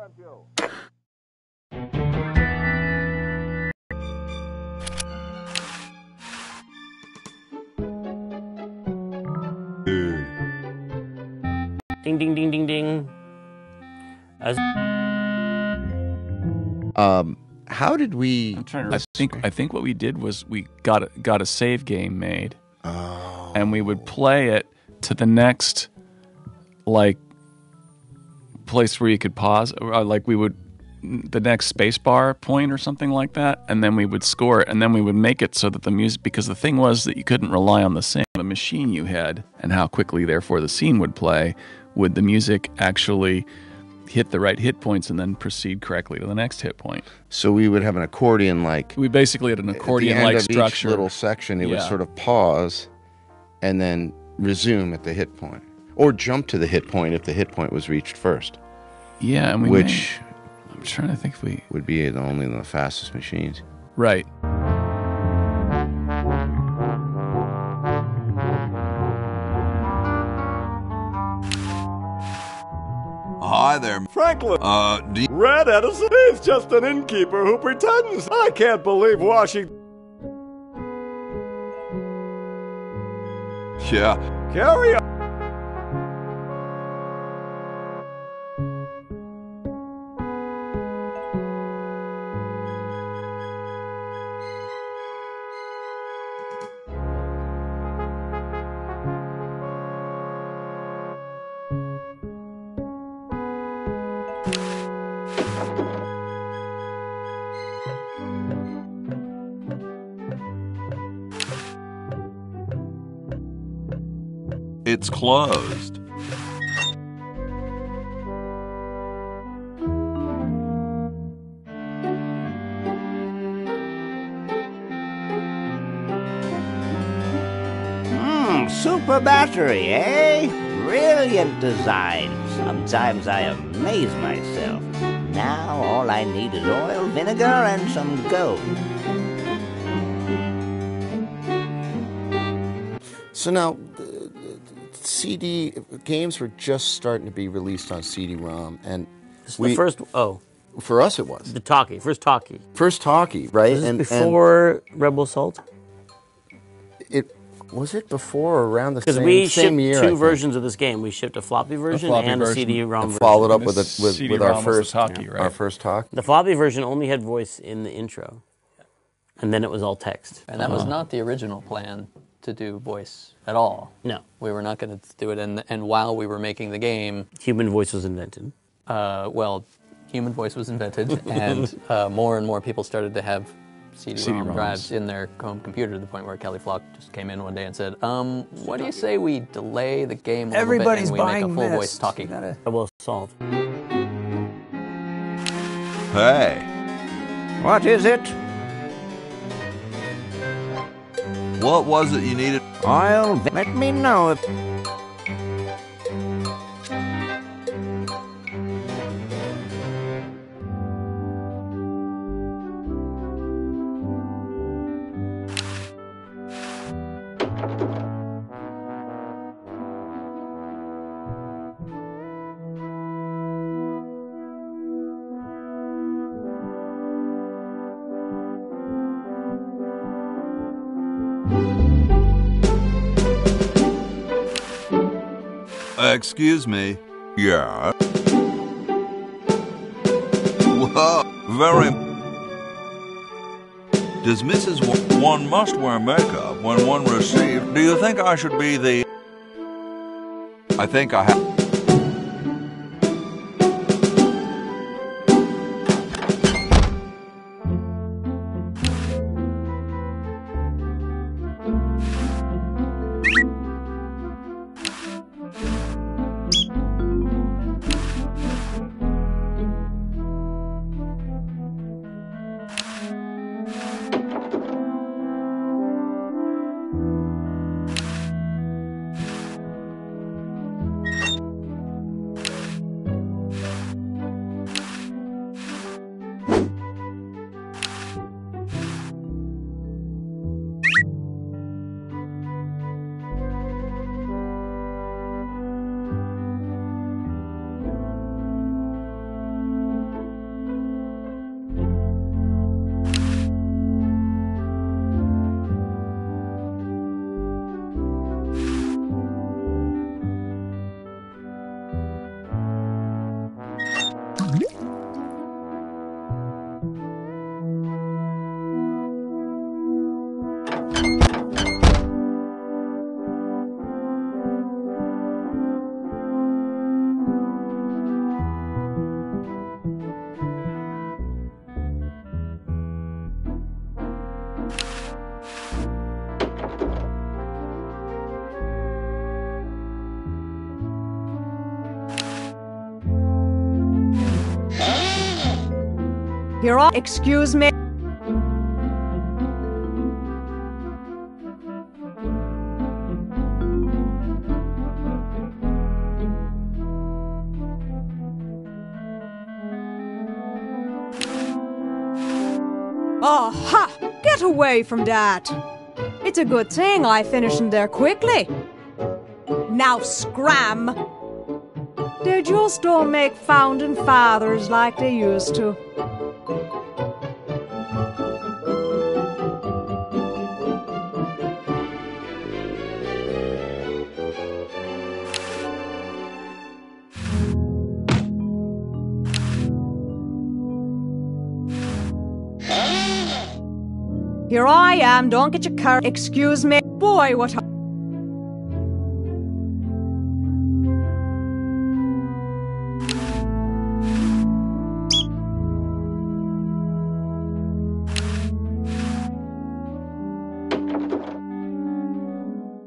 aren't you? Ding, ding, ding, ding, ding. How did we? I think what we did was we got a save game made, Oh. and we would play it to the next like place where you could pause, or like we would the next space bar point or something like that, and then we would score it, and then we would make it so that the music, because the thing was that you couldn't rely on the machine you had and how quickly therefore the scene would play. Would the music actually hit the right hit points and then proceed correctly to the next hit point? So we would have an accordion like. We basically had an accordion-like structure. Each little section, it would sort of pause and then resume at the hit point, or jump to the hit point if the hit point was reached first. Yeah, and I'm trying to think if we would be only the fastest machines. Right. Hi there, Franklin. Red Edison is just an innkeeper who pretends. I can't believe Washington. Yeah. Carry on. It's closed. Super battery, eh? Brilliant design. Sometimes I amaze myself. Now all I need is oil, vinegar, and some gold. So now, CD games were just starting to be released on CD-ROM, and the first. For us, it was the talkie. First talkie. First talkie, right? Was this before Rebel Assault? Was it before or around the same year? Because we shipped two versions of this game. We shipped a floppy version and a CD-ROM version. Followed up with our first talkie, right? Our first talkie. The floppy version only had voice in the intro, and then it was all text. And that was not the original plan to do voice at all. No. We were not going to do it, and while we were making the game... Human voice was invented. Human voice was invented, and more and more people started to have CD-ROM drives in their home computer, to the point where Kelly Flock just came in one day and said, what do you say we delay the game a little bit and we make a full voice talkie? Rebel Assault. Hey. What is it? What was it you needed? Oil. Let me know if... Excuse me. Yeah. Well, very... Does Mrs. One must wear makeup when one receives... Do you think I should be the... I think I have... Here, excuse me. Oh, ha! Get away from that! It's a good thing I finished in there quickly. Now scram! They just don't make founding fathers like they used to. Here I am, don't get your car. Excuse me. Boy, what a...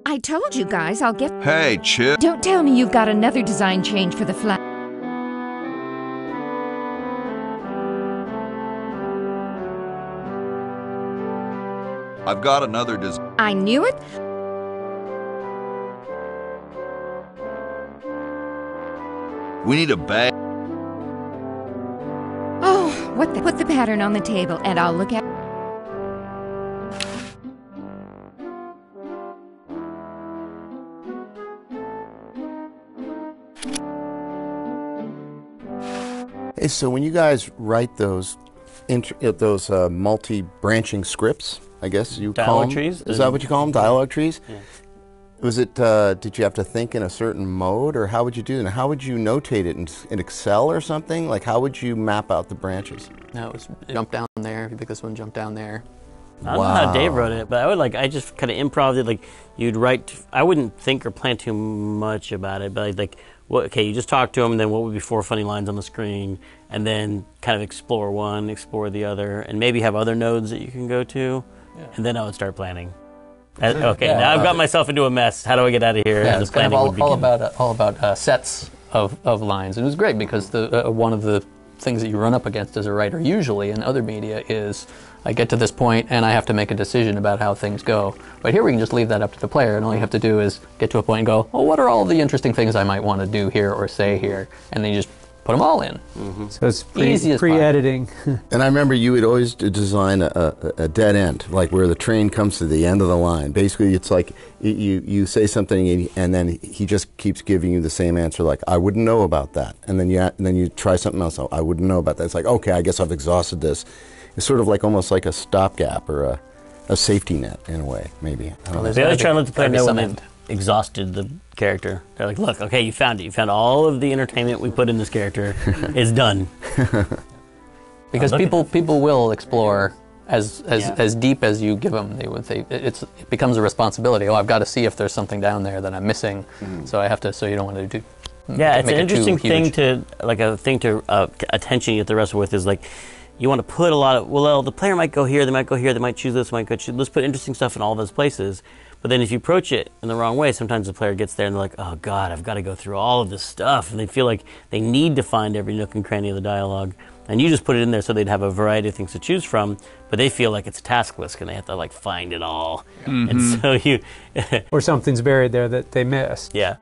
I told you guys I'll get... Hey, Chip. Don't tell me you've got another design change for the flag. I've got another design. I knew it. We need a bag. Oh, put the pattern on the table and I'll look at... Hey, so when you guys write those multi-branching scripts, I guess you call Dialogue them? trees? Is that what you call them? Dialogue trees? Yeah. Was it? Did you have to think in a certain mode, or how would you do it? And how would you notate it in Excel or something? Like, how would you map out the branches? No, it was jump down there. If you pick this one, jump down there. I don't know how Dave wrote it, but I just kind of improvised it. Like, you'd write, I wouldn't think or plan too much about it, but okay, you just talk to him, and then what would be 4 funny lines on the screen, and then kind of explore one, explore the other, and maybe have other nodes that you can go to, and then I would start planning. Okay, now I've got myself into a mess. How do I get out of here? Yeah, and it's kind of all about sets of lines. It was great because one of the things that you run up against as a writer usually in other media is I get to this point and I have to make a decision about how things go. But here we can just leave that up to the player, and all you have to do is get to a point and go, well, what are all the interesting things I might want to do here or say here? And then you just put them all in. Mm-hmm. So it's pre-editing. And I remember you would always design a dead end, like where the train comes to the end of the line. Basically, it's like you say something and then he just keeps giving you the same answer, like, I wouldn't know about that. And then you try something else, I wouldn't know about that. It's like, okay, I guess I've exhausted this. It's sort of like almost like a stopgap or a safety net in a way, maybe. They always try to let the player know when they've exhausted the character. They're like, look, okay, you found it. You found all of the entertainment we put in this character. It's done. Because people will explore as deep as you give them. It becomes a responsibility. Oh, I've got to see if there's something down there that I'm missing. So I have to. So you don't want to do. Yeah, it's an interesting thing to attention you have to wrestle with is like. You want to put a lot of, well, the player might go here, they might choose this, let's put interesting stuff in all those places. But then if you approach it in the wrong way, sometimes the player gets there and they're like, oh God, I've got to go through all of this stuff. And they feel like they need to find every nook and cranny of the dialogue. And you just put it in there so they'd have a variety of things to choose from, but they feel like it's a task list and they have to find it all. Mm-hmm. And so you... or something's buried there that they missed. Yeah.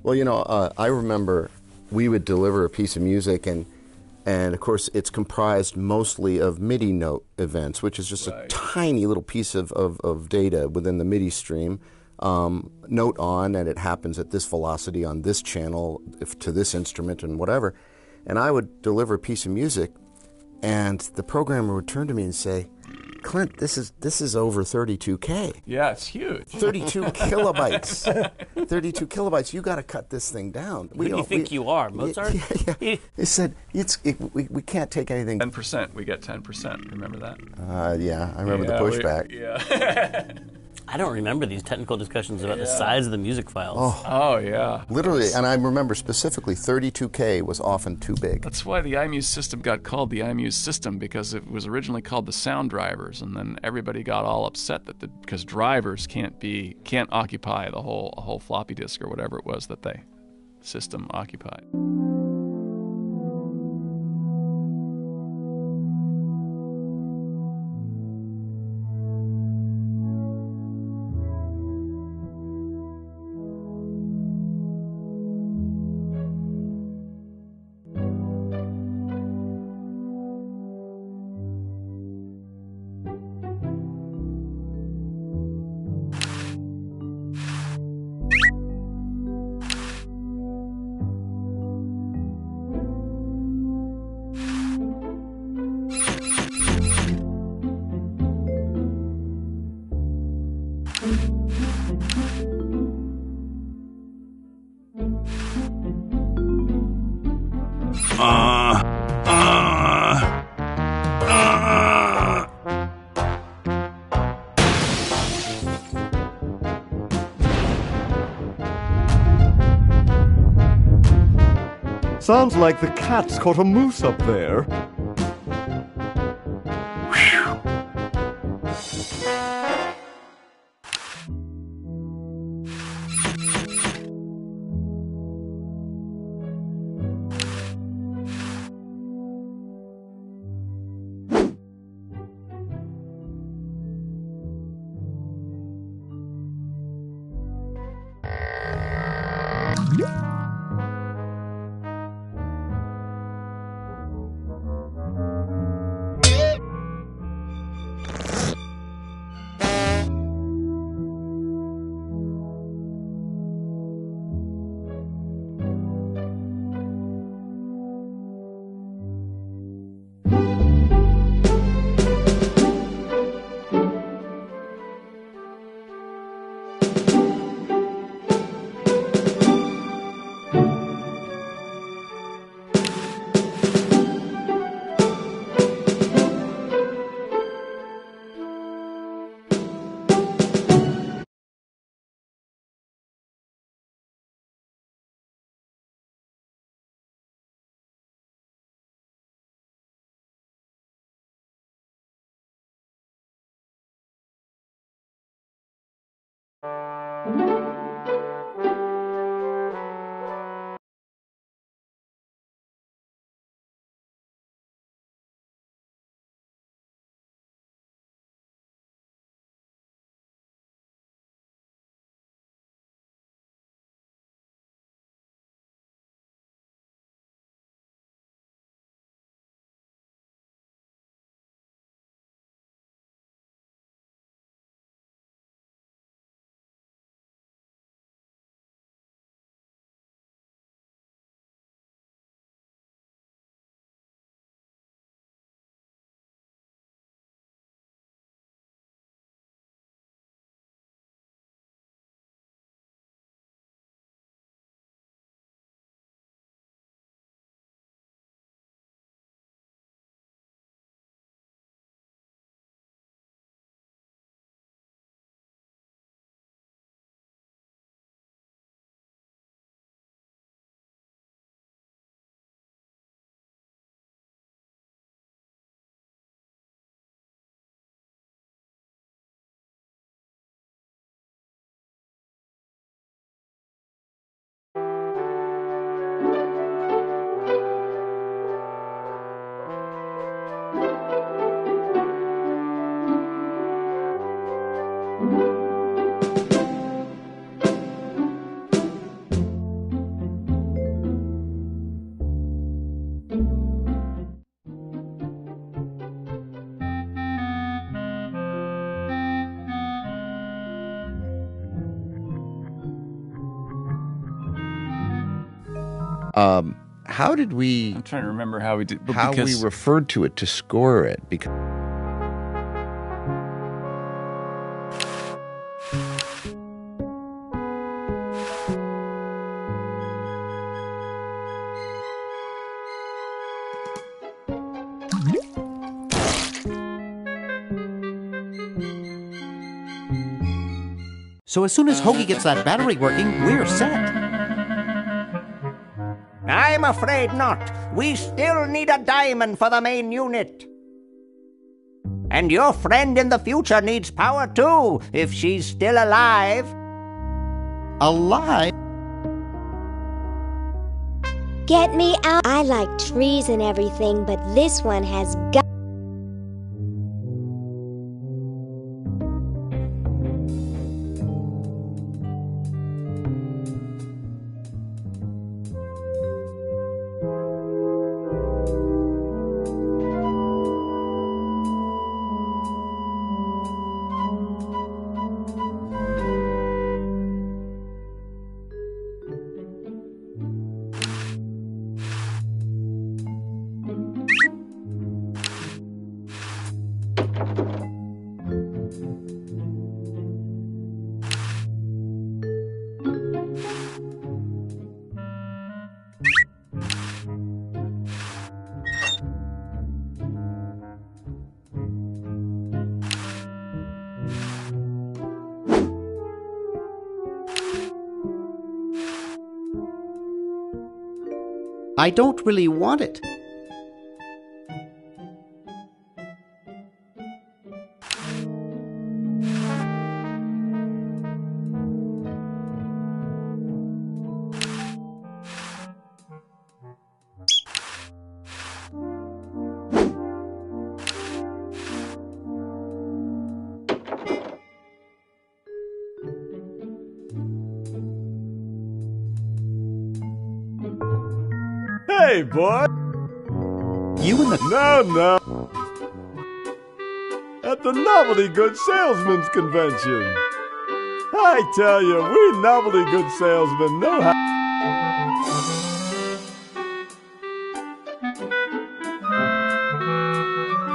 Well, I remember we would deliver a piece of music, and of course it's comprised mostly of MIDI note events, which is just a tiny little piece of data within the MIDI stream. Note on, and it happens at this velocity on this channel to this instrument and whatever. And I would deliver a piece of music, And the programmer would turn to me and say, Clint, this is over 32K. Yeah, it's huge. 32 kilobytes. 32 kilobytes. You got to cut this thing down. Who do you think you are, Mozart? Yeah. They said we can't take anything. 10%. We get 10%. Remember that? Yeah, I remember the pushback. Yeah. I don't remember these technical discussions about the size of the music files. Oh, yeah. Literally, and I remember specifically 32K was often too big. That's why the iMuse system got called the iMuse system, because it was originally called the sound drivers, and then everybody got all upset because drivers can't occupy a whole floppy disk or whatever it was that the system occupied. Sounds like the cat's caught a moose up there. how did we? I'm trying to remember how we did. But how we referred to it to score it because. So as soon as Hoagie gets that battery working, we're set. I'm afraid not. We still need a diamond for the main unit. And your friend in the future needs power too, if she's still alive. Alive? Get me out. I like trees and everything, but this one has got... I don't really want it. Hey, boy! You and the... No. At the Novelty Goods Salesman's Convention. I tell you, we Novelty Goods salesmen know how...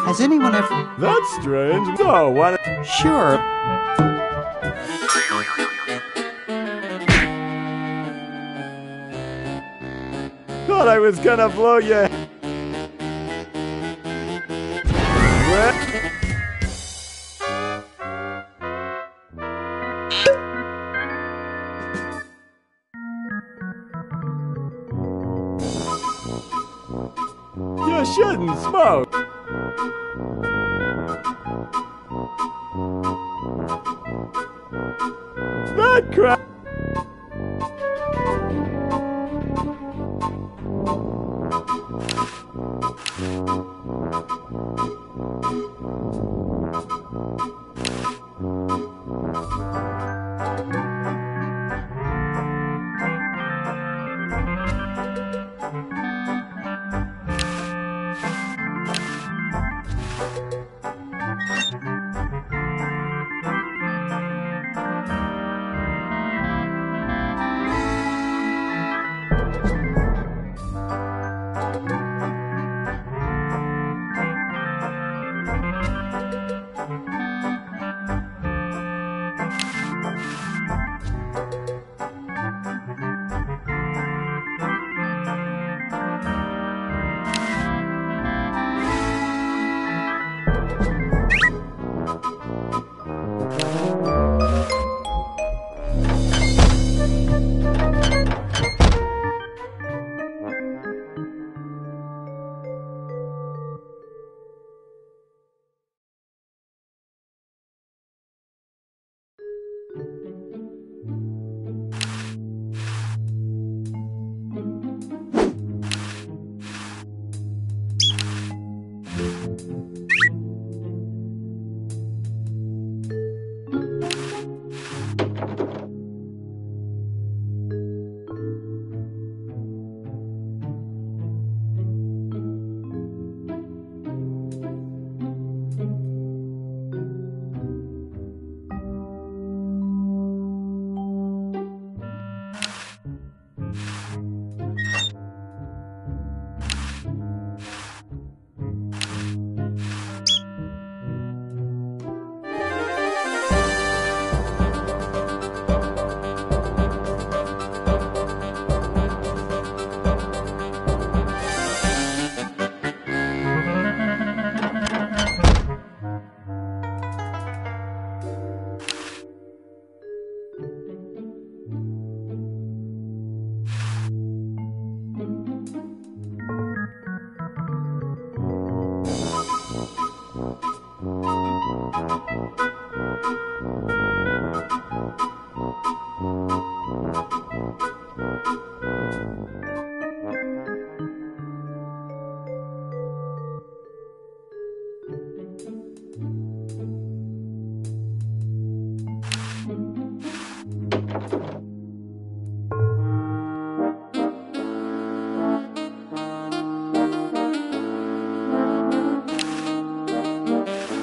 Has anyone ever... That's strange. No, why... Sure. Thought I was gonna blow you. You shouldn't smoke. That crap.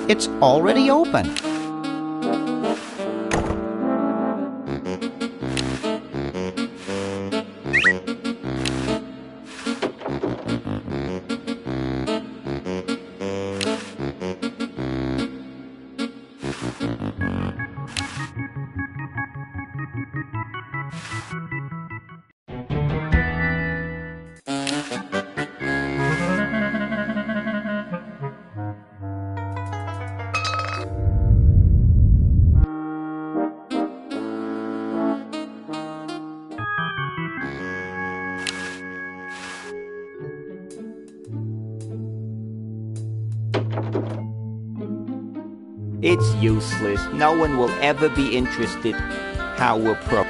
It's already open. It's useless. No one will ever be interested how we're pro.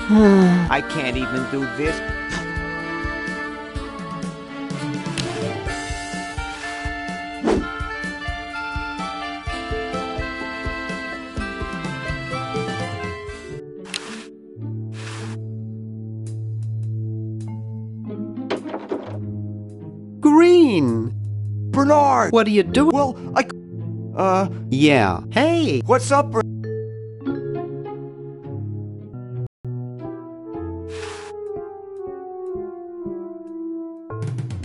I can't even do this. Green! Bernard! What are you doing? Well, Yeah. Hey! what's up, Bernard?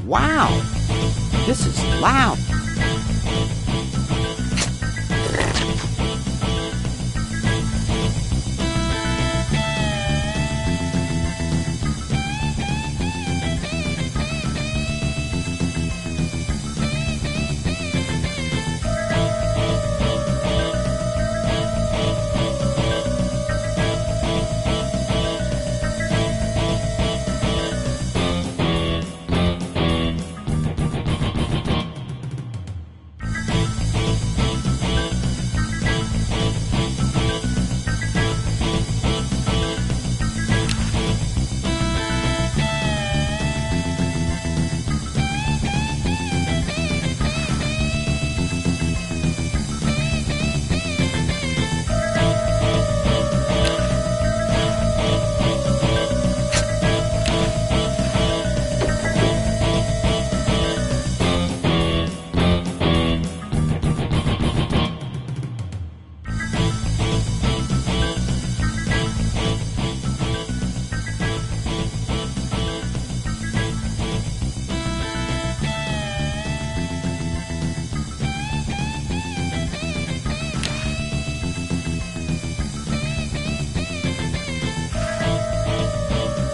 Wow! This is loud.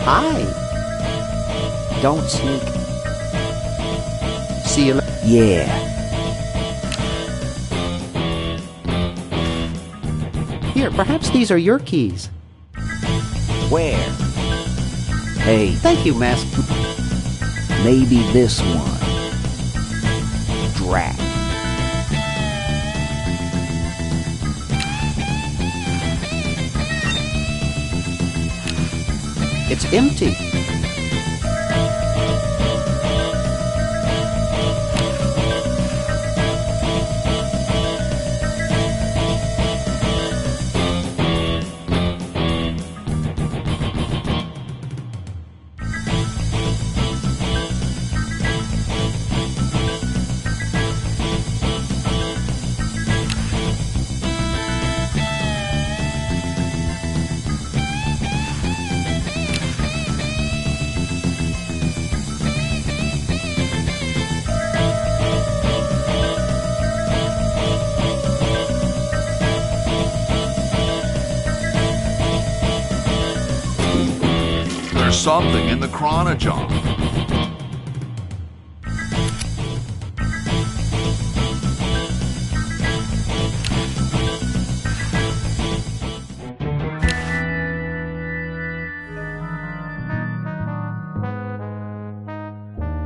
Hi. Don't sneak. See you later. Yeah. Here, perhaps these are your keys. Where? Hey, Thank you, Master. maybe this one. Drat. It's empty. There's something in the chronojohn.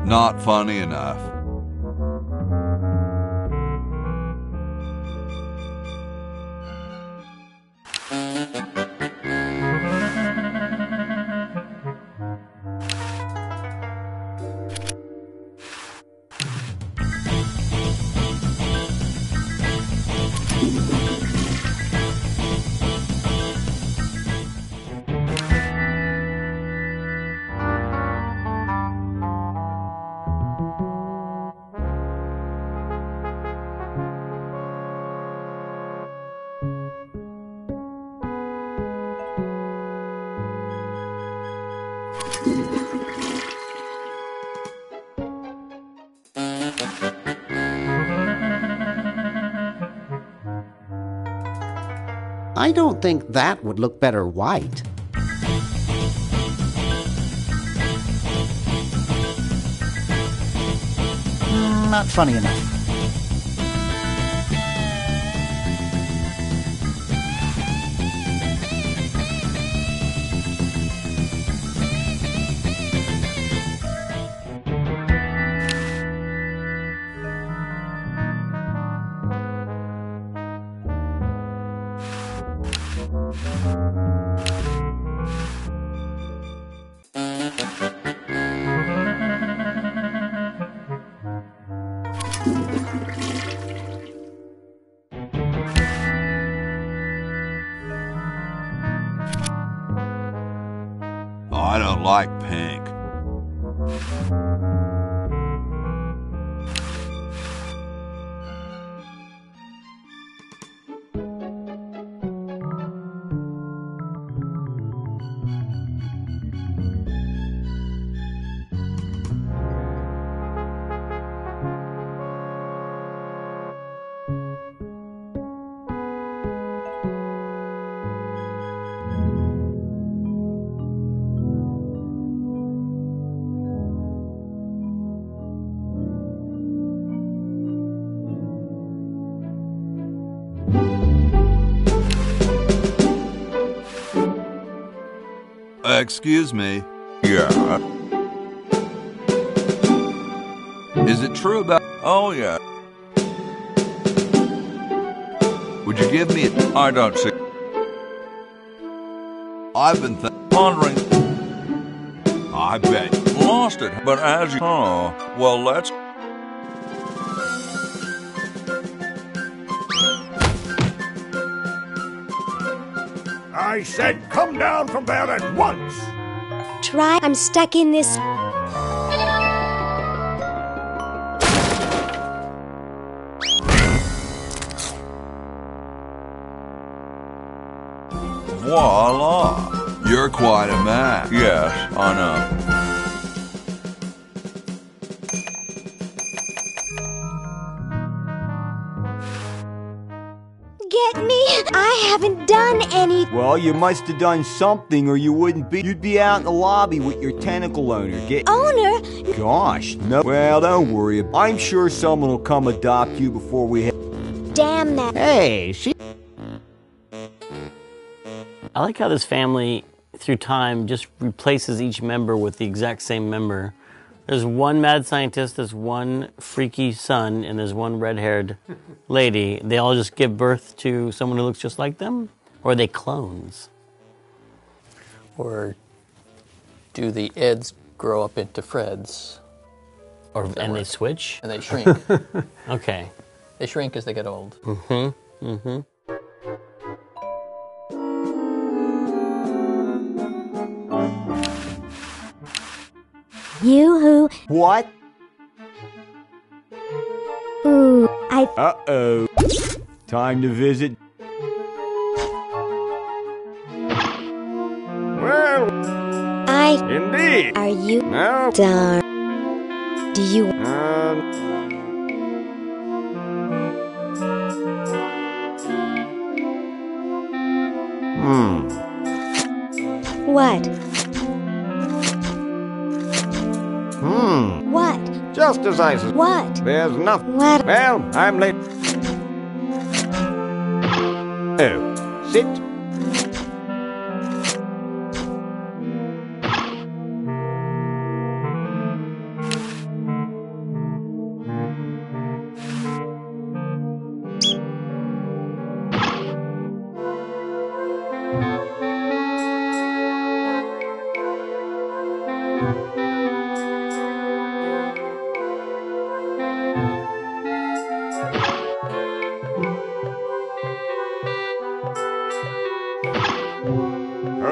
Not funny enough. I don't think that would look better white. Not funny enough. I don't like pink. Excuse me. Yeah. Is it true about... Oh, yeah. Would you give me a... I don't see... I've been pondering... I bet you lost it, but as you... Oh, well, let's... I said come down from there at once! Try. I'm stuck in this. Voila! You're quite a man. Yes, I know. Get me? I haven't done any. Well, you must have done something or you wouldn't be. You'd be out in the lobby with your tentacle owner. Owner? Gosh, no. Well, don't worry. I'm sure someone will come adopt you before we Damn that. Hey, she... I like how this family, through time, just replaces each member with the exact same member. There's one mad scientist, there's one freaky son, and there's one red-haired lady. They all just give birth to someone who looks just like them? Or are they clones? Or do the Eds grow up into Freds? And they switch? And they shrink. Okay. They shrink as they get old. Mm-hmm. Mm-hmm. Yoo-hoo. What? Ooh, Uh-oh. Time to visit. Well, indeed. Are you... No. Darn. Do you... What? What? Just as I said. What? There's nothing. What? Well, I'm late. Oh, sit.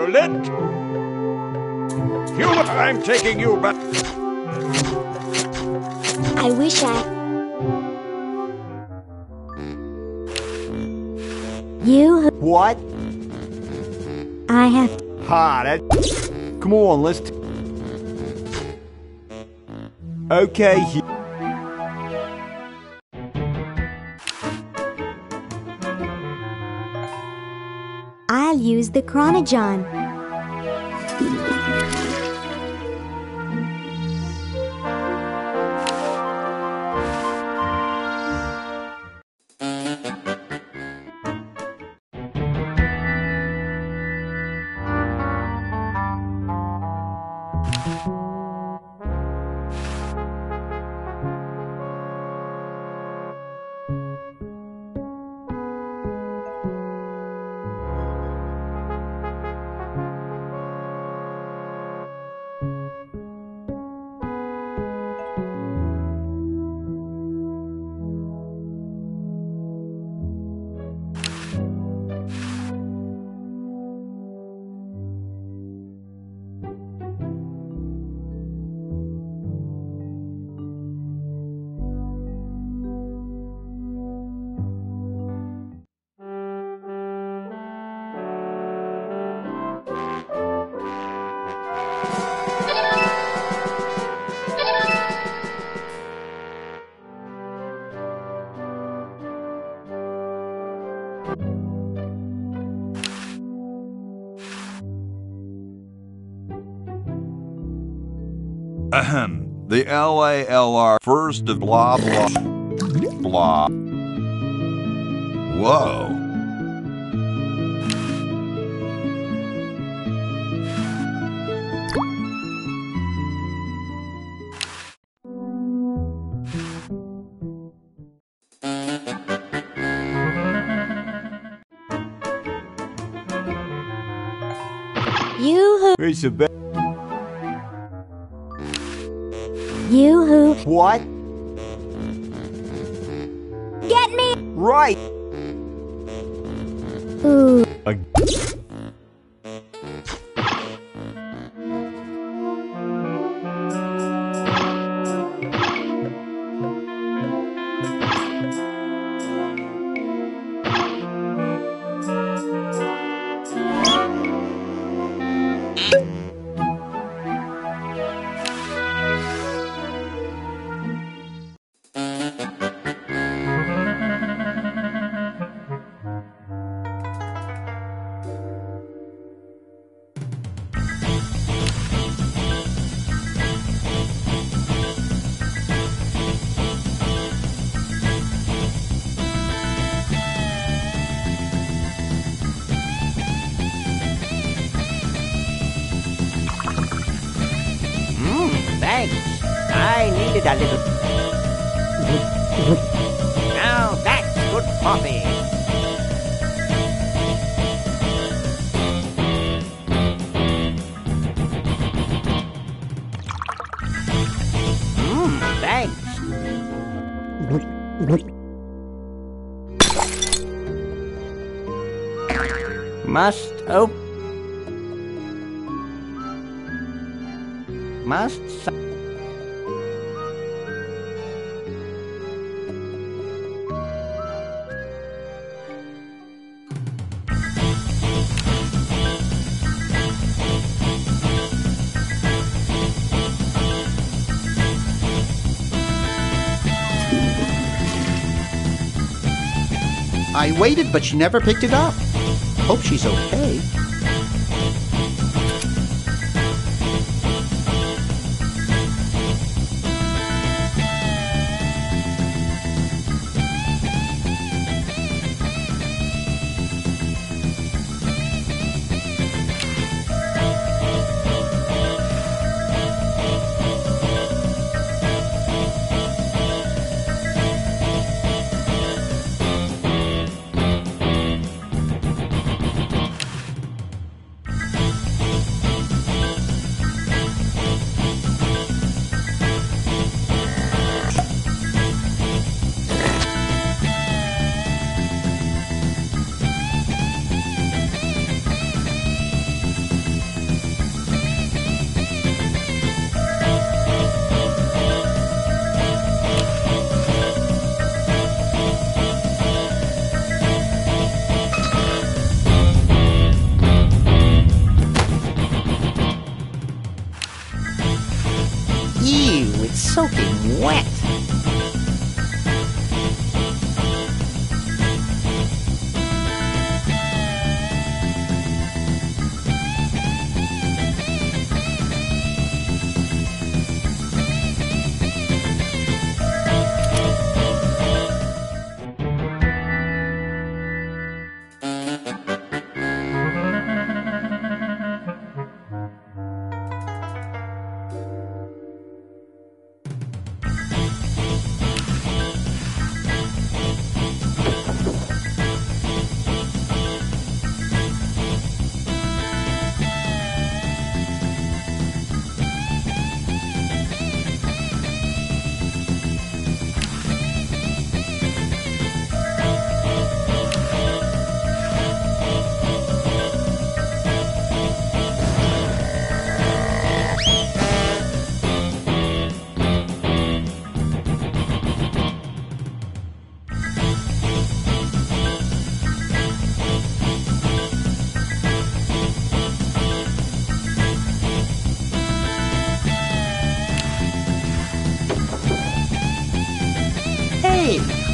Lit. Human, I'm taking you back. I wish I... You... What? I have... Ha, that... Come on, let's... Okay, I'll use the chronogon. Ahem. The LALR first of blah blah blah. Whoa. Yoo-hoo. It's a bad. Yoo-hoo. What? Get me! Right. Ooh. Thanks. I needed a little. Now that's good coffee. Thanks. Must I waited, but she never picked it up. Hope she's okay. Ew, it's soaking wet.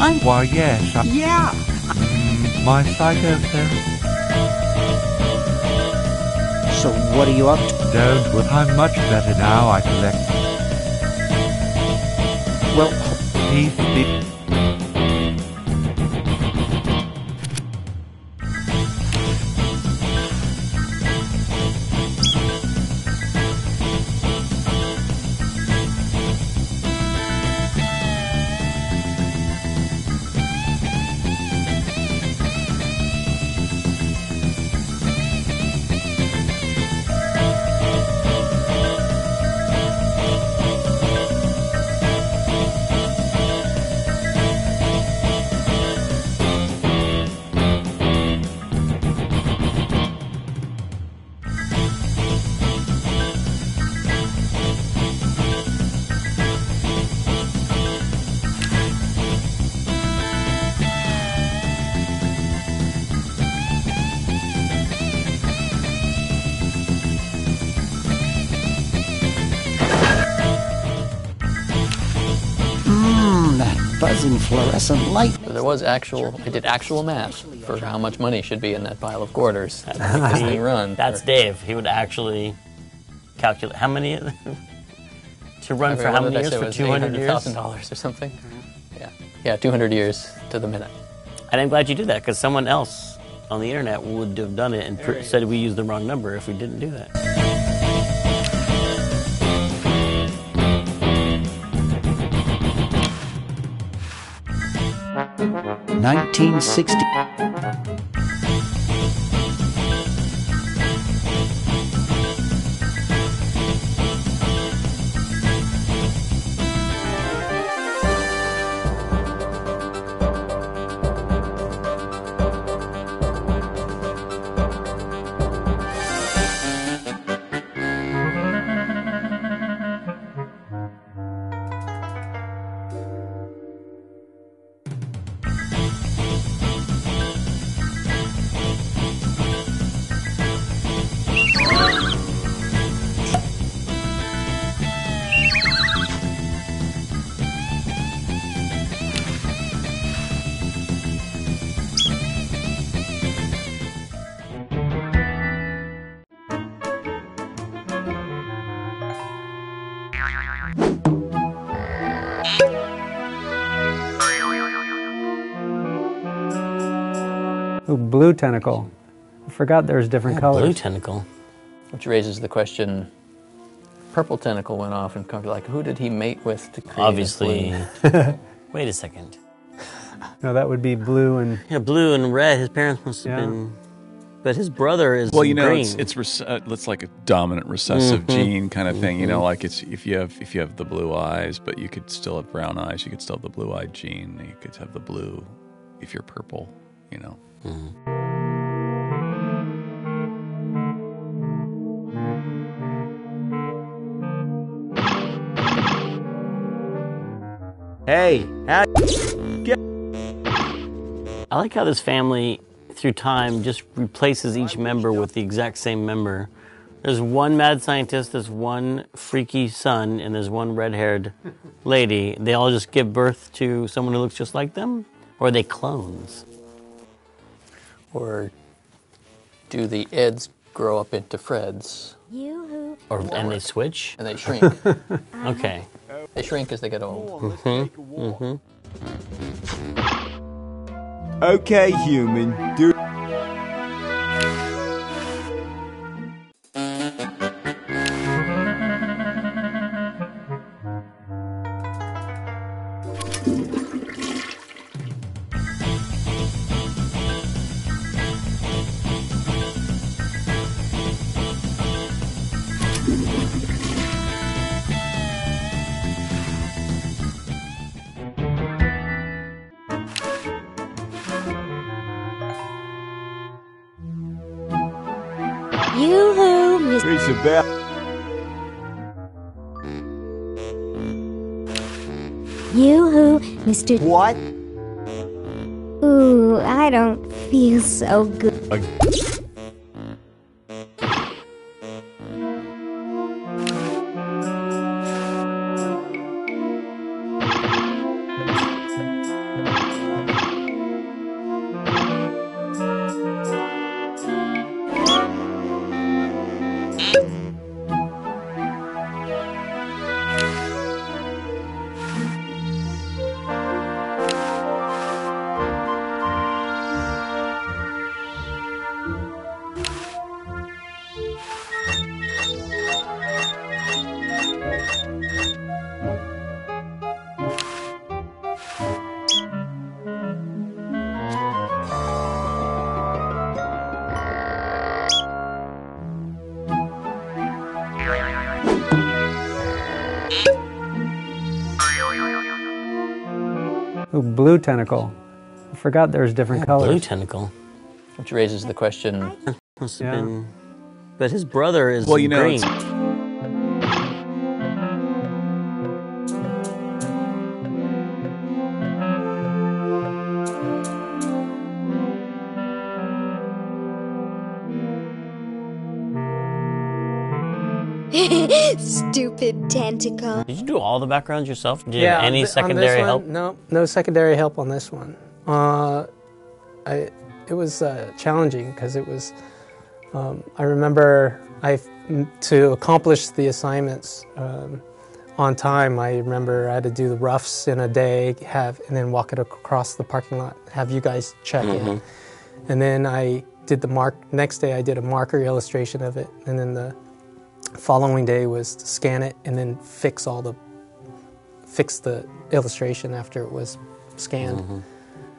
Why, yes. Yeah. My psychotherapy. So what are you up to? Don't. I'm much better now. I collect. Well, He. That buzzing fluorescent light. So there was actual, I did actual math for how much money should be in that pile of quarters to make this thing run. That's Dave. He would actually calculate how many to run for how many years? For 200 years? $800,000 or something. Yeah, 200 years to the minute. And I'm glad you did that, because someone else on the internet would have done it and said we used the wrong number if we didn't do that. 1960. Ooh, blue tentacle. I forgot there's different colors. Blue tentacle. Which raises the question, purple tentacle went off and covered, like, who did he mate with to create Obviously. Wait a second. No, that would be blue and... Yeah, blue and red. His parents must have been... But his brother is green. It's like a dominant recessive gene kind of thing. You know, like it's if you have the blue eyes, but you could still have brown eyes. You could still have the blue-eyed gene. You could have the blue if you're purple. You know. Hey, I like how this family, through time, just replaces each member with the exact same member. There's one mad scientist, there's one freaky son, and there's one red-haired lady. They all just give birth to someone who looks just like them? Or are they clones? Or do the Eds grow up into Freds? And they switch? And they shrink. Okay. They shrink as they get old. Okay, human. Do Yoo-hoo, Mr. Isabel. Yoo-hoo, Mr. What? Ooh, I don't feel so good. blue tentacle. I forgot there's different colors. Blue tentacle. Which raises the question. Must have been. But his brother is Well, you know, green. Stupid tentacle. Did you do all the backgrounds yourself? Did you Yeah, have any secondary help? No secondary help on this one. It was challenging because it was. I remember to accomplish the assignments on time. I remember I had to do the roughs in a day, and then walk it across the parking lot. Have you guys check in, and then I did the next day I did a marker illustration of it, and then the following day was to scan it and then fix the illustration after it was scanned.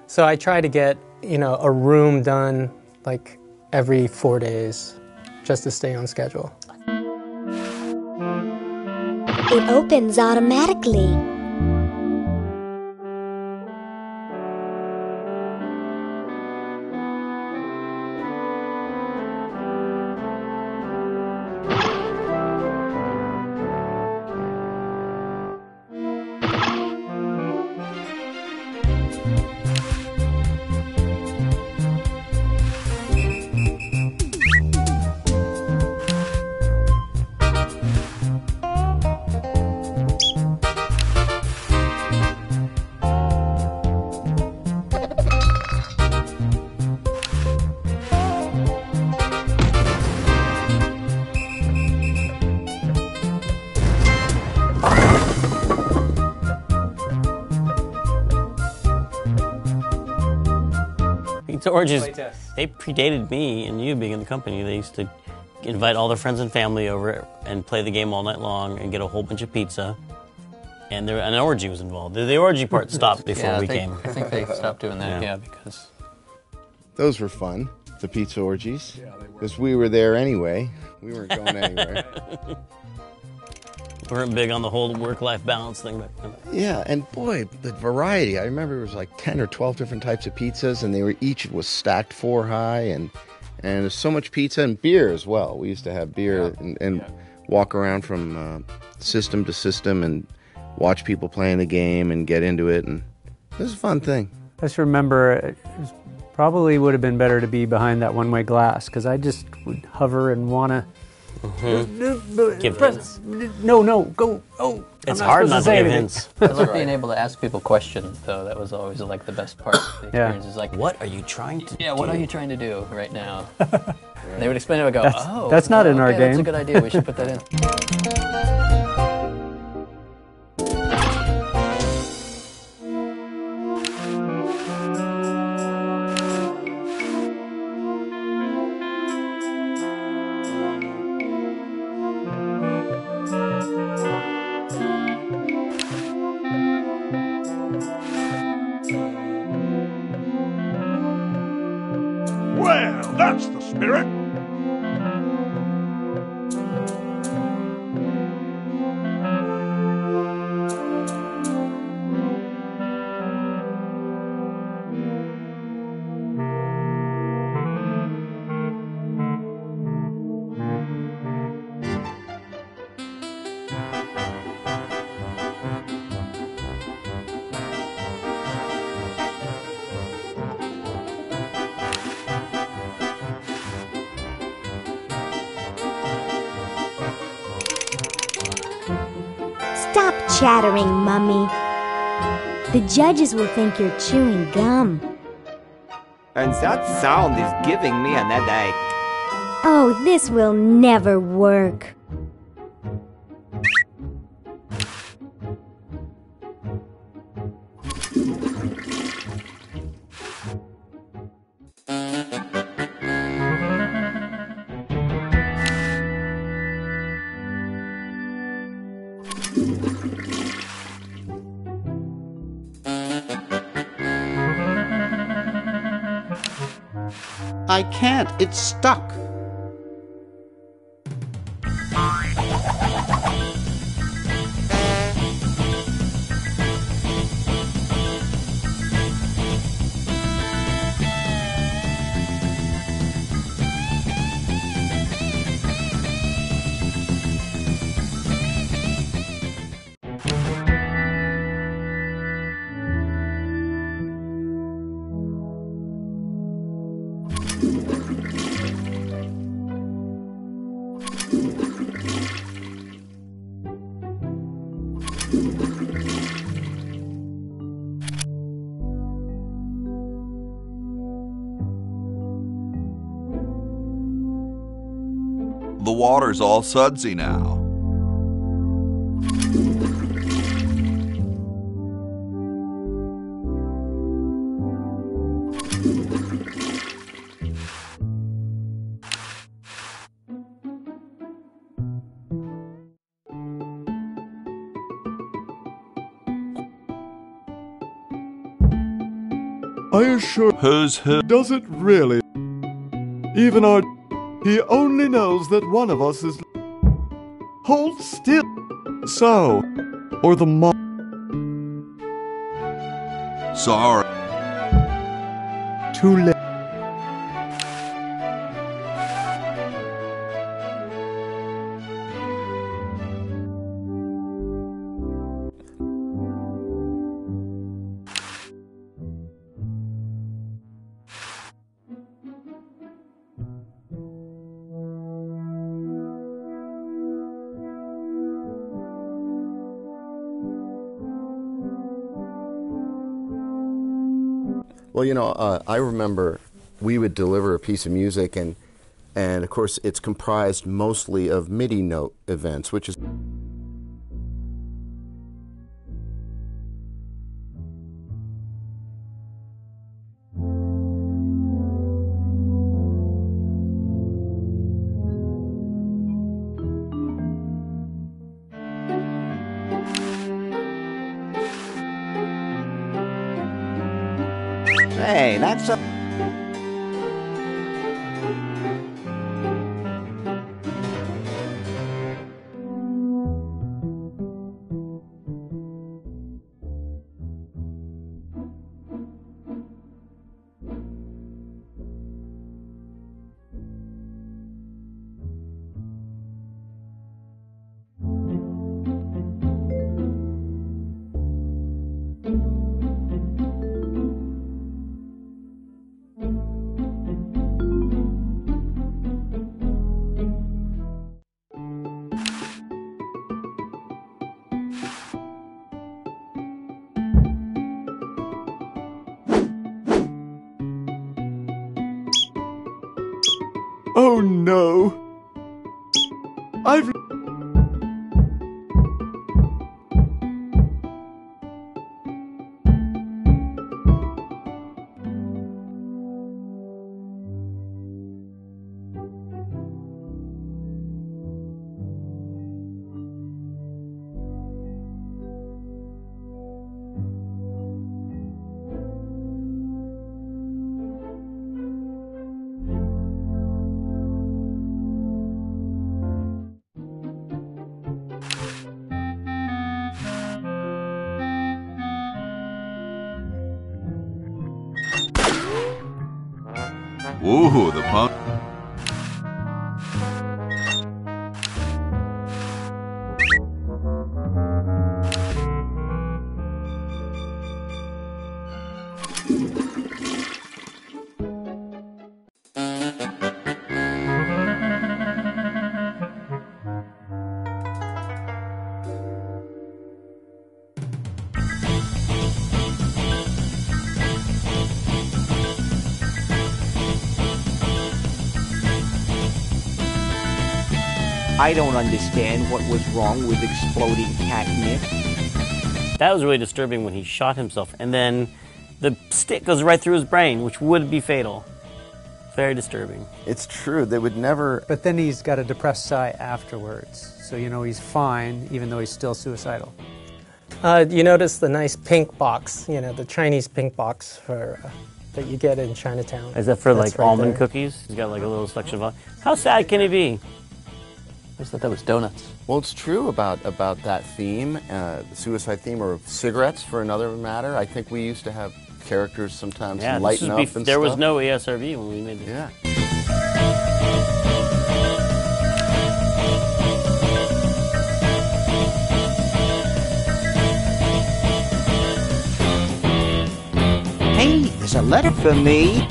So I try to get a room done like every 4 days just to stay on schedule. It opens automatically. Pizza Orgies, they predated me and you being in the company. They used to invite all their friends and family over and play the game all night long and get a whole bunch of pizza. And an orgy was involved. The orgy part stopped before we came. I think they stopped doing that, because... Those were fun, the pizza orgies. Because we were there anyway. We weren't going anywhere. We weren't big on the whole work-life balance thing back then. Yeah, and boy, the variety. I remember it was like 10 or 12 different types of pizzas, and each was stacked 4 high, and there's so much pizza and beer as well. We used to have beer and walk around from system to system and watch people playing the game and get into it, and it was a fun thing. I just remember it probably would have been better to be behind that one-way glass, because I just would hover and want to... Give hints. No, go. Oh, it's hard not to give hints. I love being able to ask people questions, though. That was always like the best part of the experience. Is like, what are you trying to do? Yeah, what are you trying to do right now? They would explain it. I would go, that's not in our game. That's a good idea. We should put that in. Well, that's the spirit. Stop chattering, Mummy. The judges will think you're chewing gum. And that sound is giving me an headache. Oh, this will never work. I can't. It's stuck. The water's all sudsy now. I assure Who's who? does it really? Even our... He only knows that one of us is... Hold still. So. Or the Sorry. Too late. Well, you know, I remember we would deliver a piece of music, and of course it's comprised mostly of MIDI note events, which is... Hey, that's a... Oh no! I've... Ooh, the punk. I don't understand what was wrong with exploding catnip. That was really disturbing when he shot himself, and then the stick goes right through his brain, which would be fatal. Very disturbing. It's true, they would never... But then he's got a depressed sigh afterwards, so you know he's fine, even though he's still suicidal. You notice the nice pink box, you know, the Chinese pink box for that you get in Chinatown. Is that for That's like right almond there. cookies? He's got like a little selection of... How sad can he be? I just thought that was donuts. Well, it's true about that theme, the suicide theme, or cigarettes for another matter. I think we used to have characters sometimes lighten up and stuff. There was no ESRB when we made this. Yeah. Hey, there's a letter for me.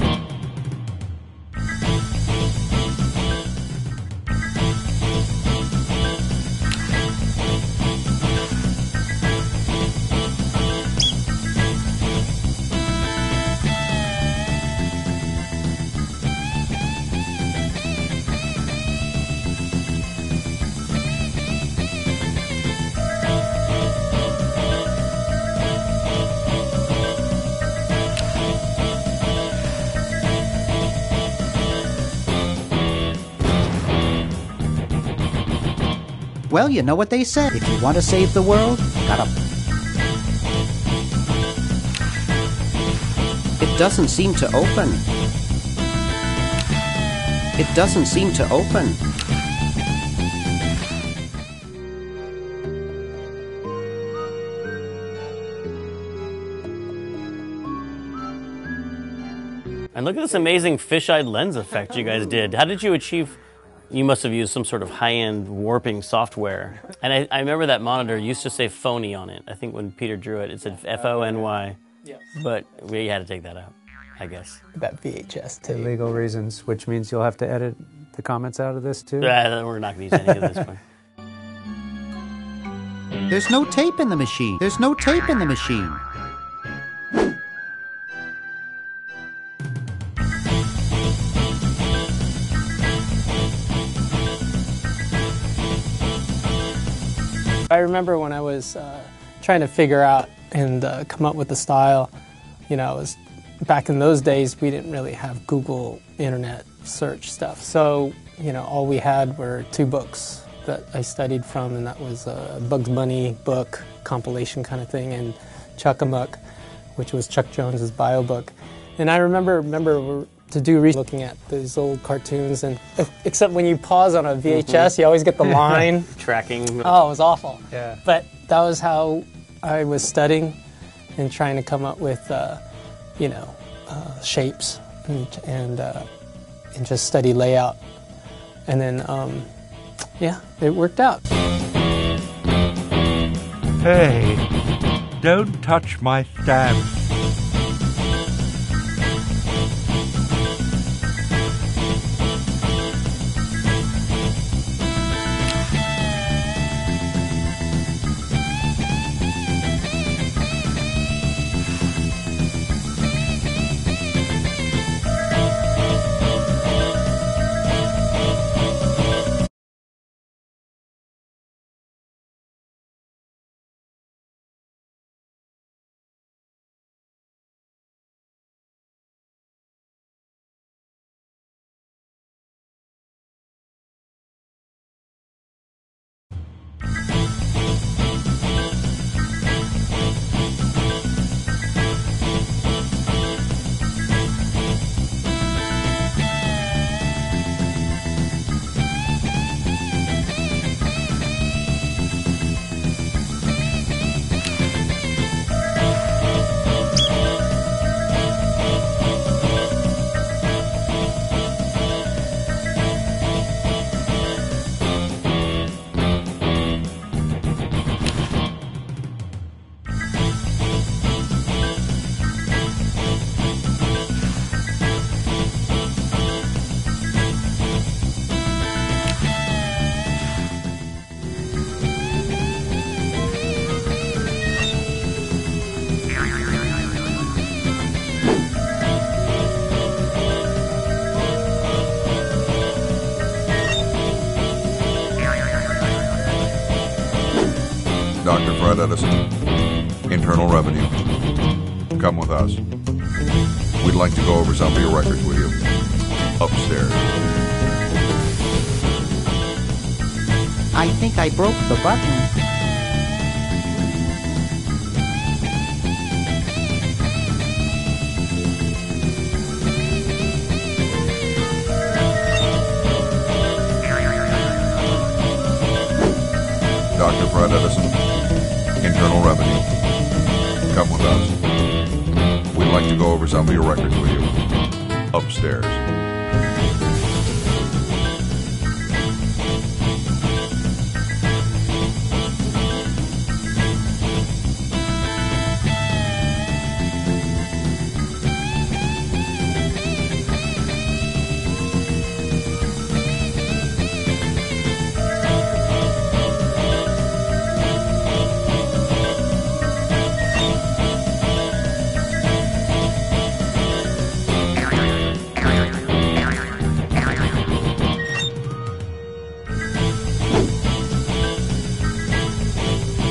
Well, you know what they say. If you want to save the world, gotta... It doesn't seem to open. It doesn't seem to open. And look at this amazing fisheye lens effect you guys did. How did you achieve? You must have used some sort of high-end warping software. And I remember that monitor used to say phony on it. I think when Peter drew it, it said F-O-N-Y. Yes. But we had to take that out, I guess. That VHS tape. Legal reasons, which means you'll have to edit the comments out of this too? We're not going to use any of this one. There's no tape in the machine. There's no tape in the machine. I remember when I was trying to figure out and come up with the style, you know, it was back in those days we didn't really have Google internet search stuff. So, you know, all we had were 2 books that I studied from, and that was a Bugs Bunny book, compilation kind of thing, and Chuck-a-Muck, which was Chuck Jones's bio book. And I remember to do research looking at these old cartoons, and except when you pause on a VHS, you always get the line. Tracking. Oh, it was awful. Yeah. But that was how I was studying and trying to come up with, you know, shapes and just study layout. And then, yeah, it worked out. Hey, don't touch my stamps. Dr. Fred Edison, Internal Revenue. Come with us. We'd like to go over some of your records with you. Upstairs. I think I broke the button. Dr. Fred Edison, Internal Revenue. Come with us. We'd like to go over some of your records with you. Upstairs.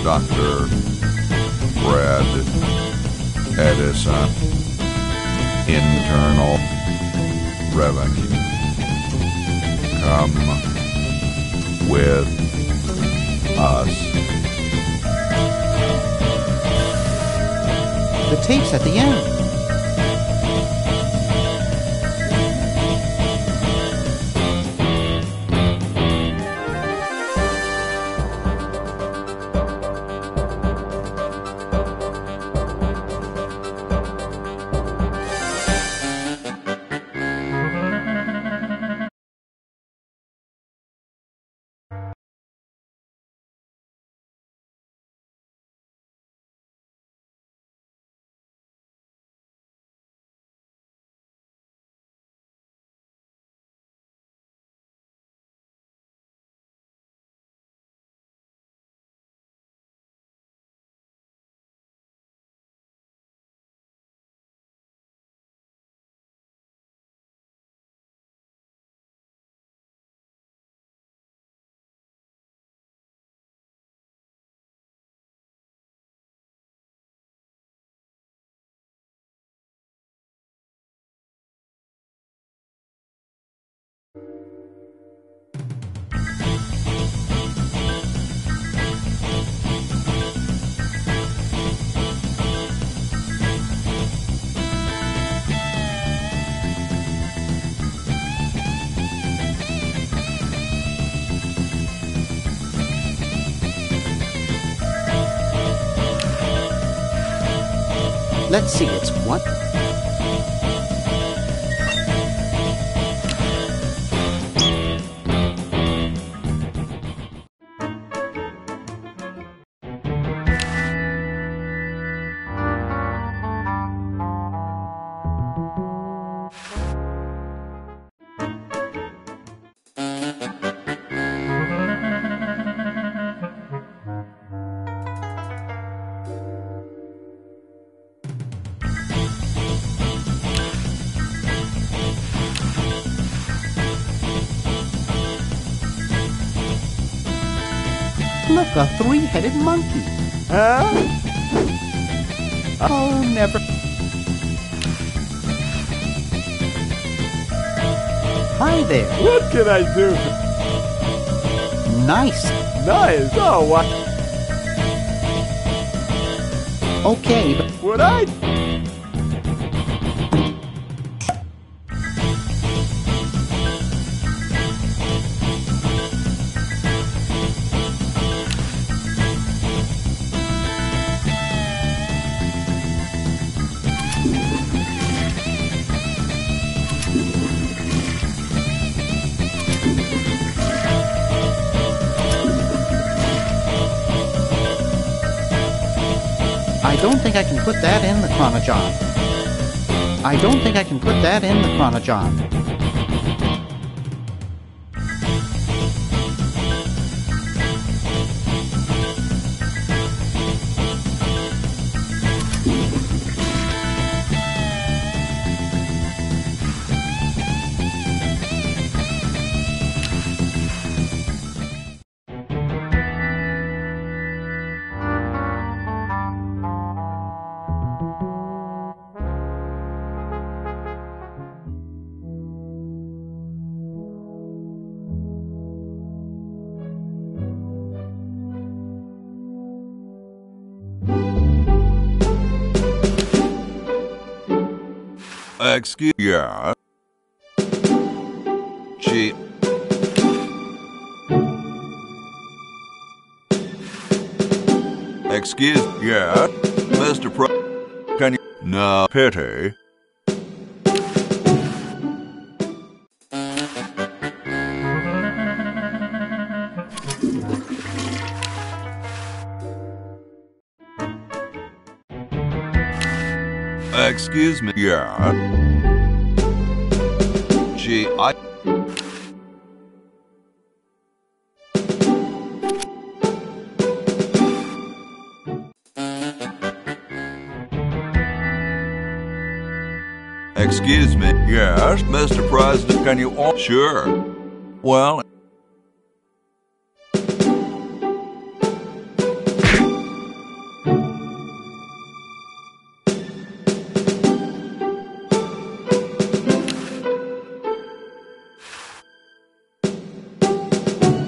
Dr. Fred Edison, Internal Revenue. Come with us. The tape's at the end. Let's see, it's what? Look, a three-headed monkey. Huh? Oh, never. Hi there. What can I do? Nice. Nice. Oh, what? Okay, but Would I? I don't think I can put that in the chronojohn. I don't think I can put that in the chronojohn. Excuse. Yeah. Gee. Excuse. Yeah. Mr. Can you? No. Pity. Excuse me. Yeah. Gee, Excuse me. Yes, Mr. President, can you all? Sure. Well.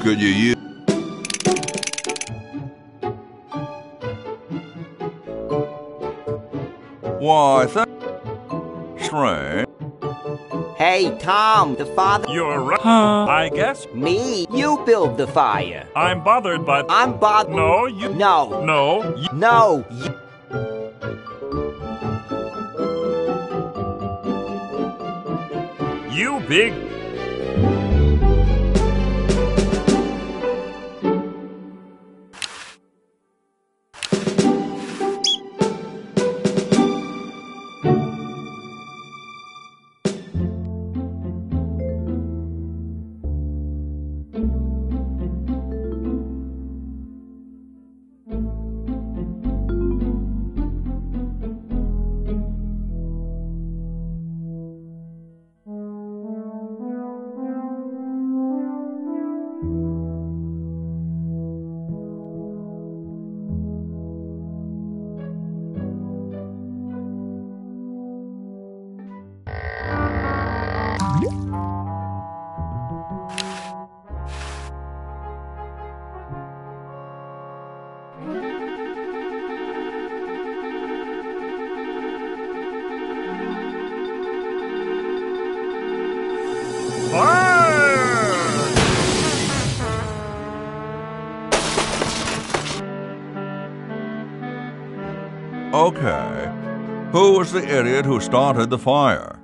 Could you use? Why, strange. Hey, Tom, the father. You're right. Huh? I guess. Me? You build the fire. I'm bothered, but. I'm bothered. No, you. No. No. No. You big. Okay. Who was the idiot who started the fire?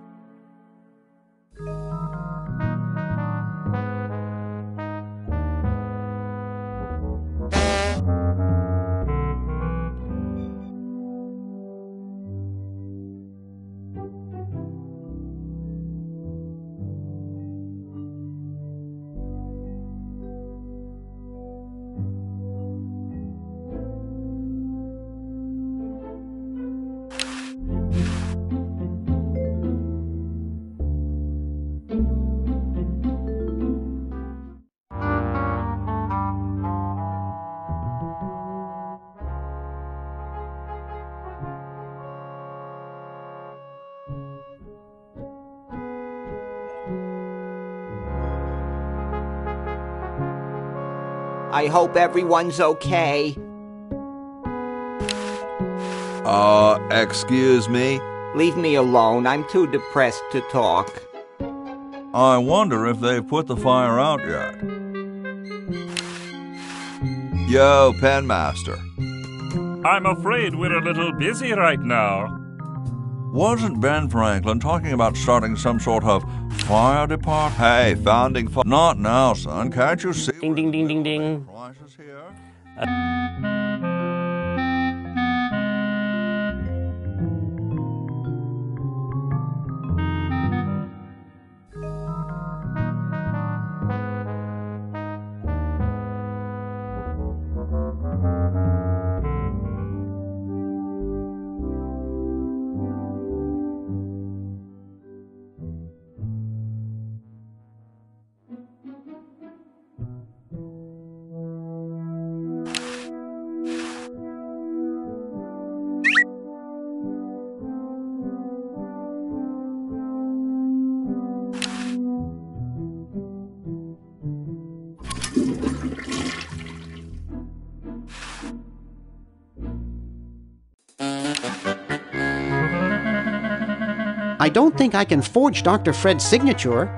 I hope everyone's okay. Excuse me? Leave me alone. I'm too depressed to talk. I wonder if they've put the fire out yet. Yo, Penmaster. I'm afraid we're a little busy right now. Wasn't Ben Franklin talking about starting some sort of fire department? Hey, founding fire. Not now, son. Can't you see? Ding, ding, ding, ding, ding. Crisis here? I don't think I can forge Dr. Fred's signature.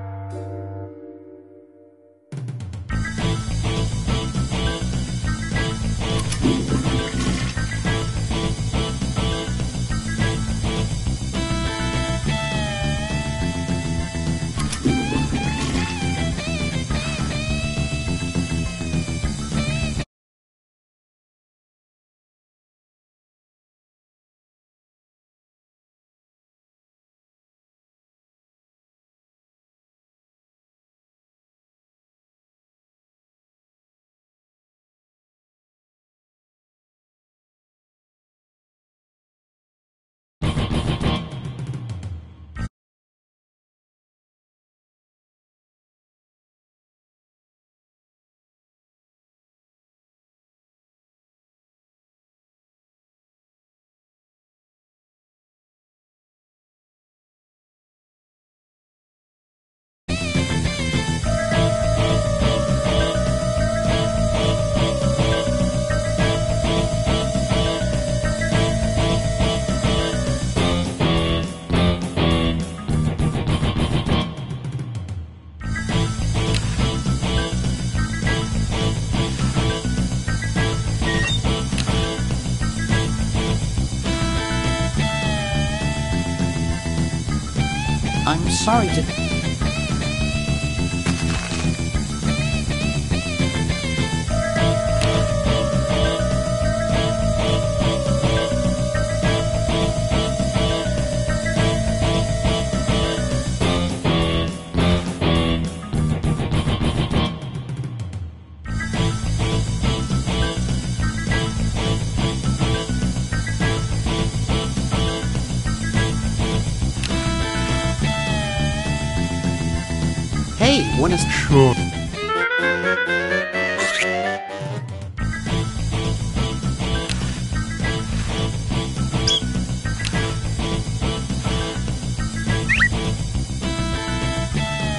sorry to... Hey, when is... Sure.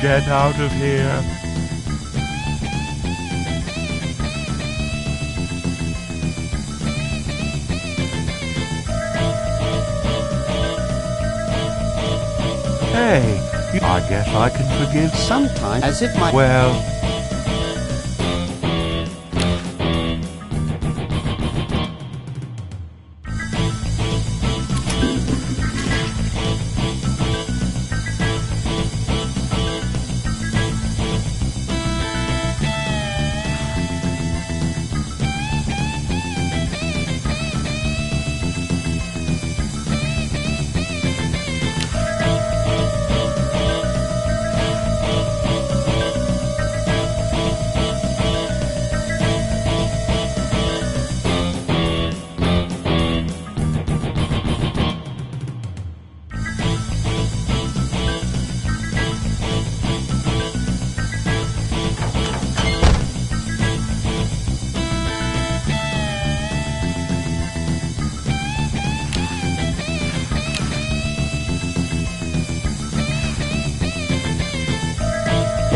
Get out of here. Hey, I guess I can forgive Sometimes, as if my... Well,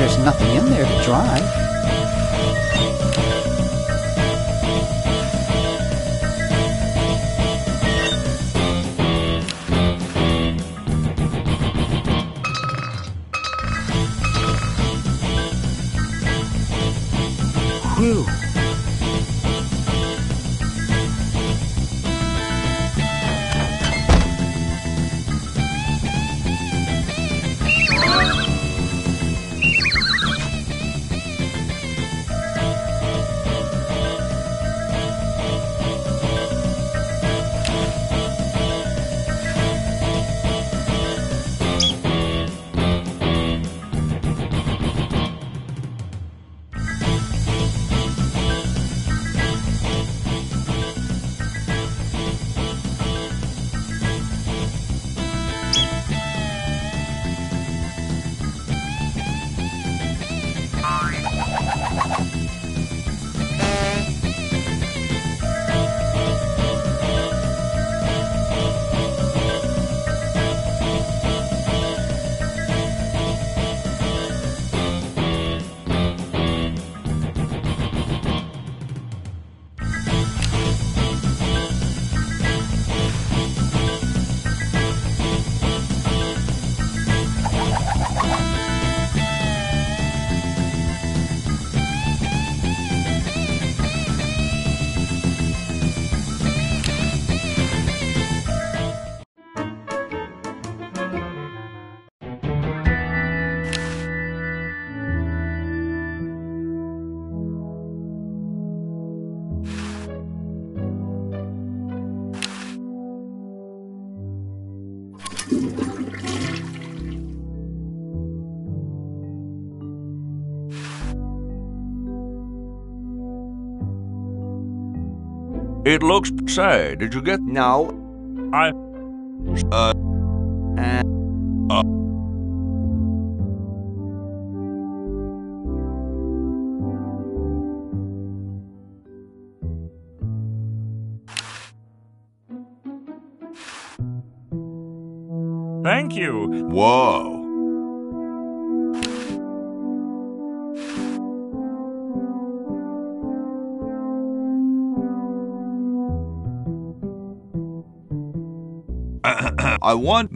There's nothing in there to drive. Whew. It looks sad. Did you get... No. I... Thank you. Whoa. I want...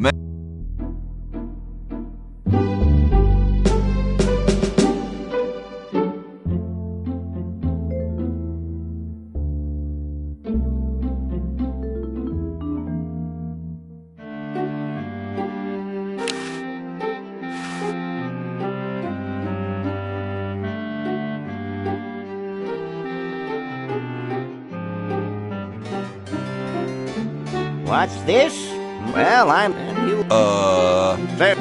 What's this? Well, I'm... And you... There...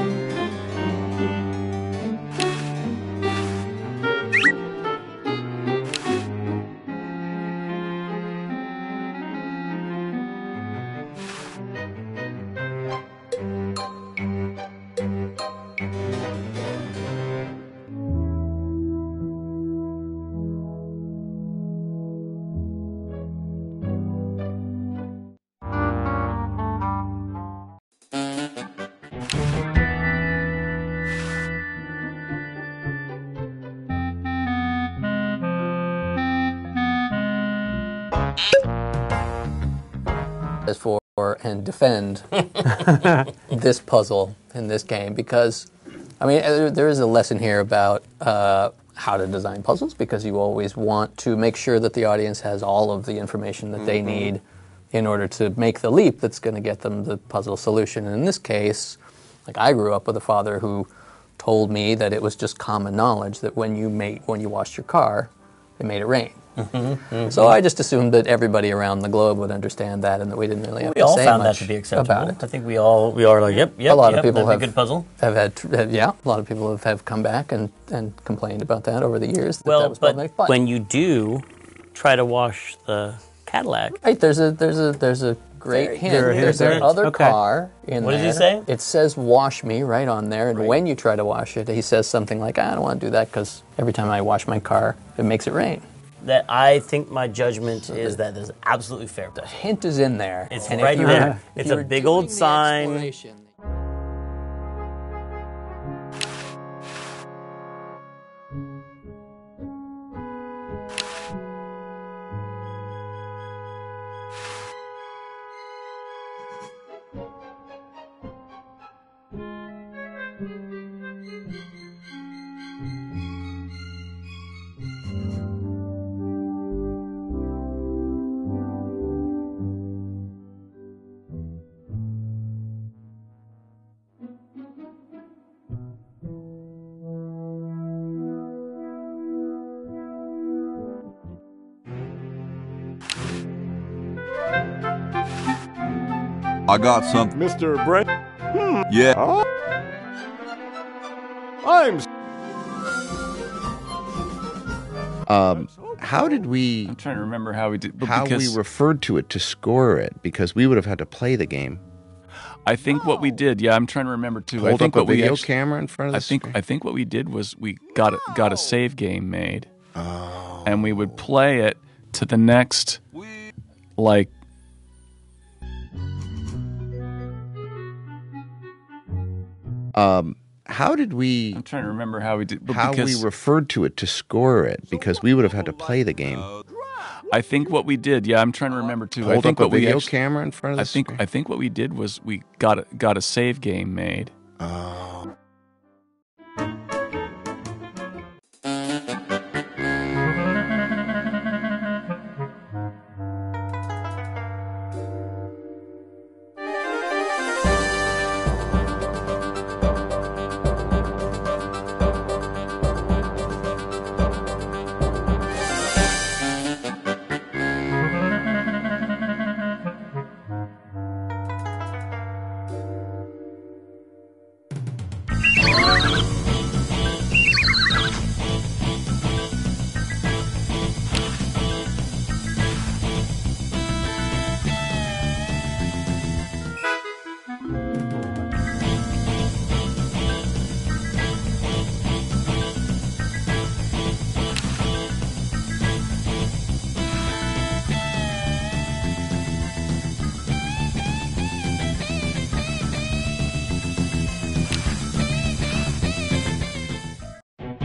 As for and defend this puzzle in this game, because I mean there is a lesson here about how to design puzzles, because you always want to make sure that the audience has all of the information that they need in order to make the leap that's going to get them the puzzle solution. And in this case, like, I grew up with a father who told me that it was just common knowledge that when you washed your car, it made it rain. So I just assumed that everybody around the globe would understand that, and that we didn't really have to say much we all found that to be acceptable. about it. I think we are like, yep. A lot of people that'd be a good puzzle. have had, a lot of people have come back and complained about that over the years. That was but probably fun. when you do try to wash the Cadillac, Right, there's a great hint. There's another car in there. What does he say? It says "wash me" right on there, and when you try to wash it, he says something like, "I don't want to do that because every time I wash my car, it makes it rain." That I think my judgment is that is absolutely fair. The hint is in there. It's right there. It's a big old sign. I got something. Mr. Brent? Yeah. Oh. How did we... I'm trying to remember how we did. How we referred to it to score it, because we would have had to play the game. I think what we did, I'm trying to remember too. Hold I think up what a video we actually, camera in front of the screen? I think what we did was we got a save game made, and we would play it to the next, like. How did we... I'm trying to remember how we did. How we referred to it to score it, because we would have had to play the game. I think what we did, I'm trying to remember too. Hold I think up a what we video actually, camera in front of the screen? I think what we did was we got a save game made.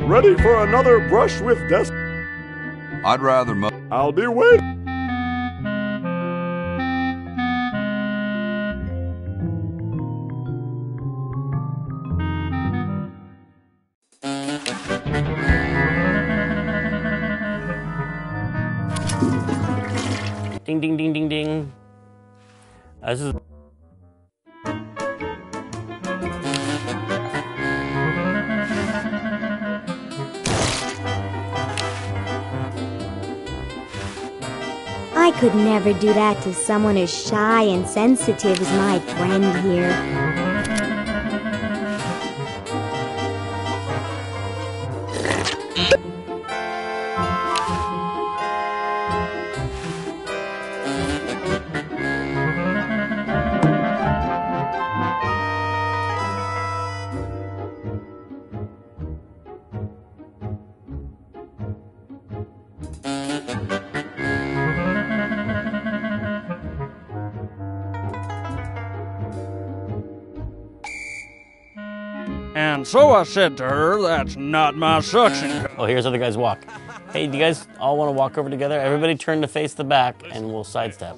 Ready for another brush with Des? I'd rather I'll be waiting. Ding, ding, ding, ding, ding. This is... I I could never do that to someone as shy and sensitive as my friend here. And so I said to her, that's not my suction cup. Oh, here's how the guys walk. Hey, do you guys all want to walk over together? Everybody turn to face the back, and we'll sidestep.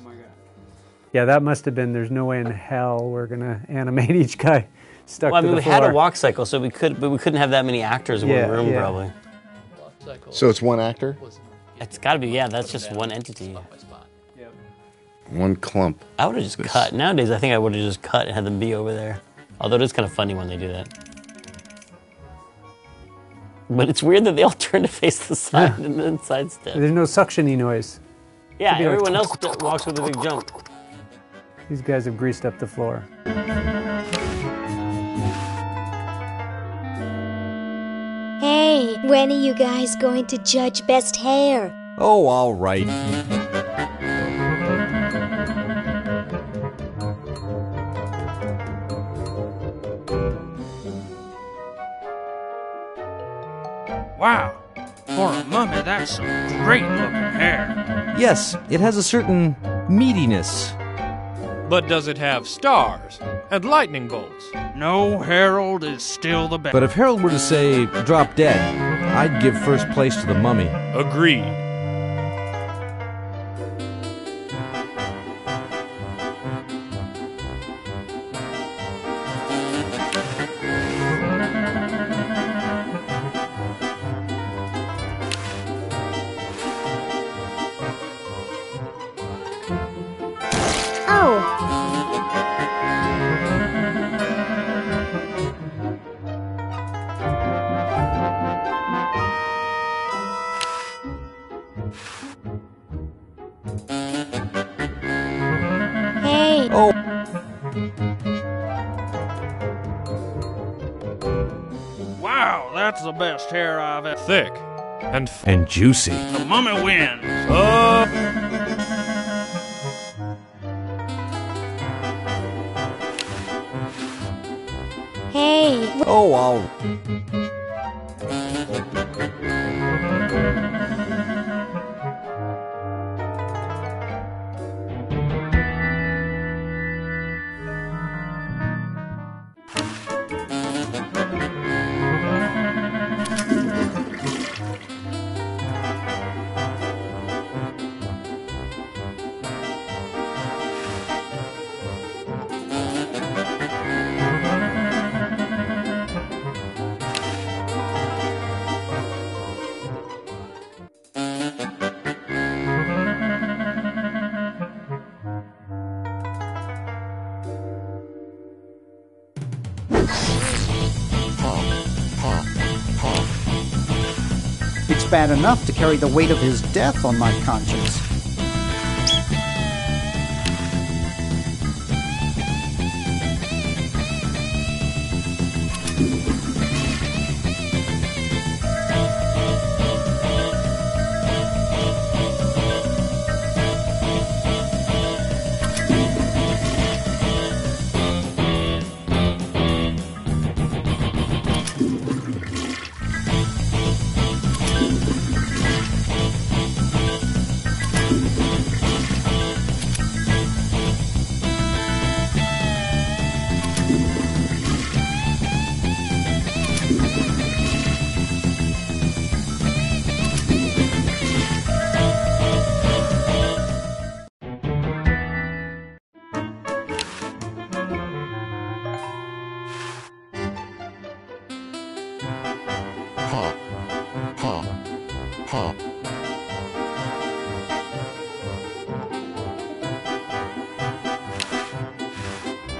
Yeah, that must have been, there's no way in hell we're going to animate each guy stuck Well, I to mean, the we had a floor. walk cycle, so we could, but we couldn't have that many actors in one room, probably. So it's one actor? It's got to be, yeah, that's just one entity. One clump. I would have just cut. Nowadays, I think I would have just cut and had them be over there. Although it is kind of funny when they do that. But it's weird that they all turn to face the side and then sidestep. There's no suction-y noise. Yeah, Could be like everyone else walks with a big jump. These guys have greased up the floor. Hey, when are you guys going to judge best hair? Oh, all right. Wow, for a mummy, that's some great-looking hair. Yes, it has a certain meatiness. But does it have stars and lightning bolts? No, Harold is still the best. But if Harold were to say, drop dead, I'd give first place to the mummy. Agreed. Hey. Oh. Wow, that's the best hair I've ever. Thick and juicy. The mummy wins. Hey. Oh, all. It's bad enough to carry the weight of his death on my conscience.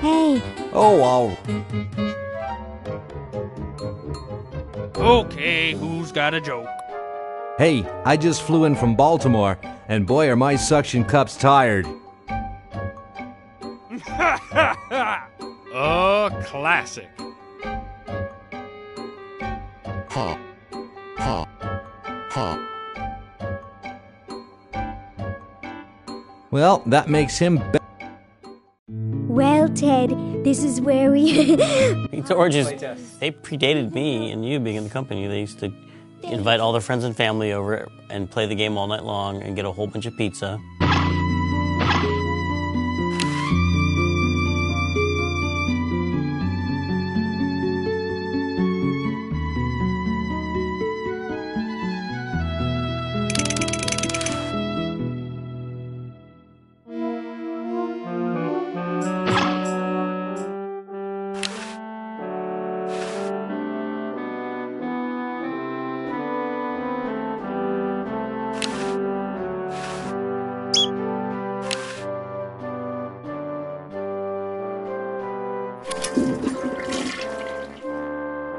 Hey. Oh, all. Okay, who's got a joke? Hey, I just flew in from Baltimore, and boy are my suction cups tired. Oh, classic. Well, that makes him Well, Ted, this is where we... Pizza Orgies, they predated me and you being in the company. They used to invite all their friends and family over and play the game all night long and get a whole bunch of pizza.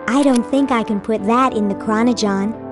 I don't think I can put that in the chronojohn.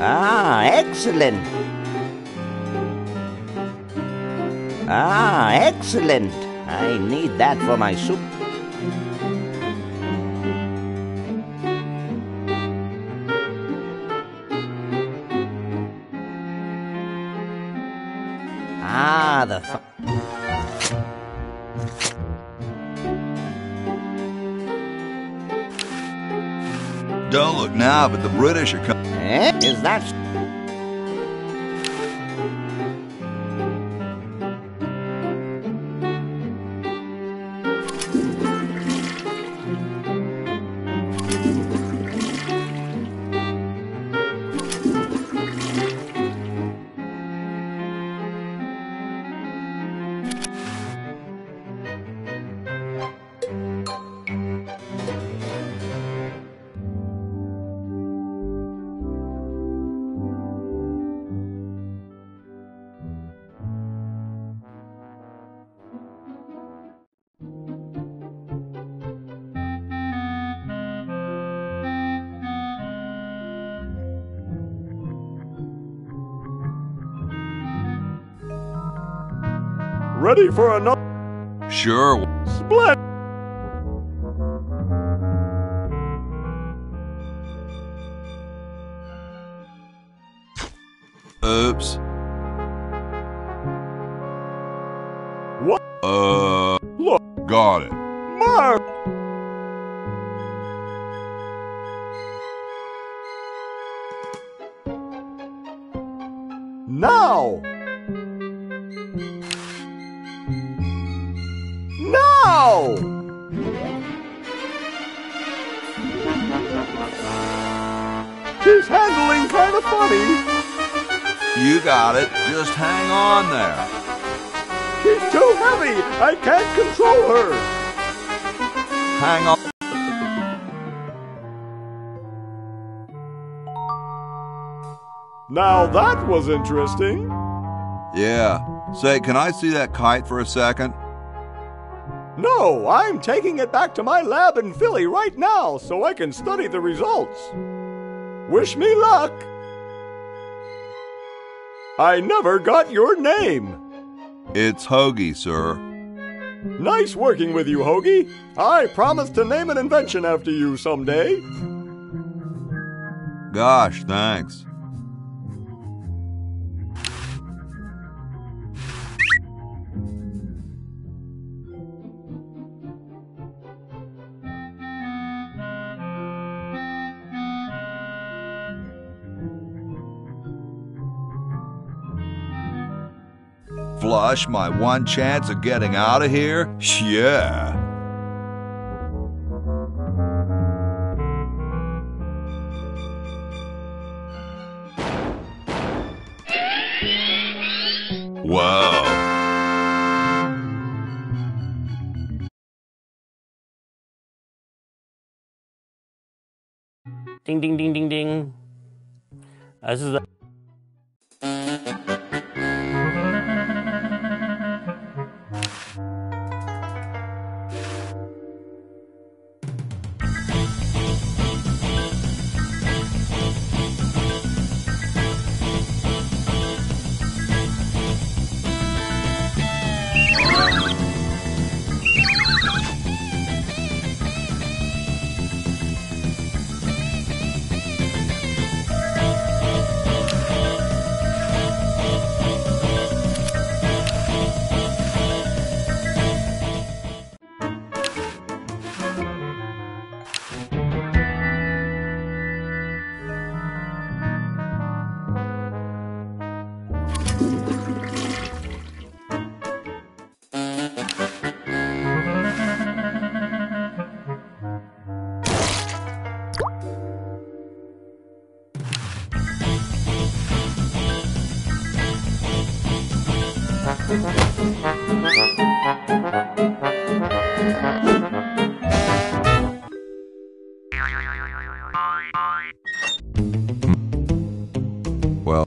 Ah, excellent. Ah, excellent. I need that for my soup. Ah, the Don't look now, but the British are coming. Eh? Is that... Ready for another? Sure. Split! Oops. What? Look. Got it. Mark! Now! Now! She's handling kind of funny. You got it. Just hang on there. She's too heavy. I can't control her. Hang on. Now that was interesting. Yeah. Say, can I see that kite for a second? No, I'm taking it back to my lab in Philly right now so I can study the results. Wish me luck. I never got your name. It's Hoagie, sir. Nice working with you, Hoagie. I promise to name an invention after you someday. Gosh, thanks. Flush, my one chance of getting out of here? Yeah. Whoa. Ding, ding, ding, ding, ding. This is the... Well.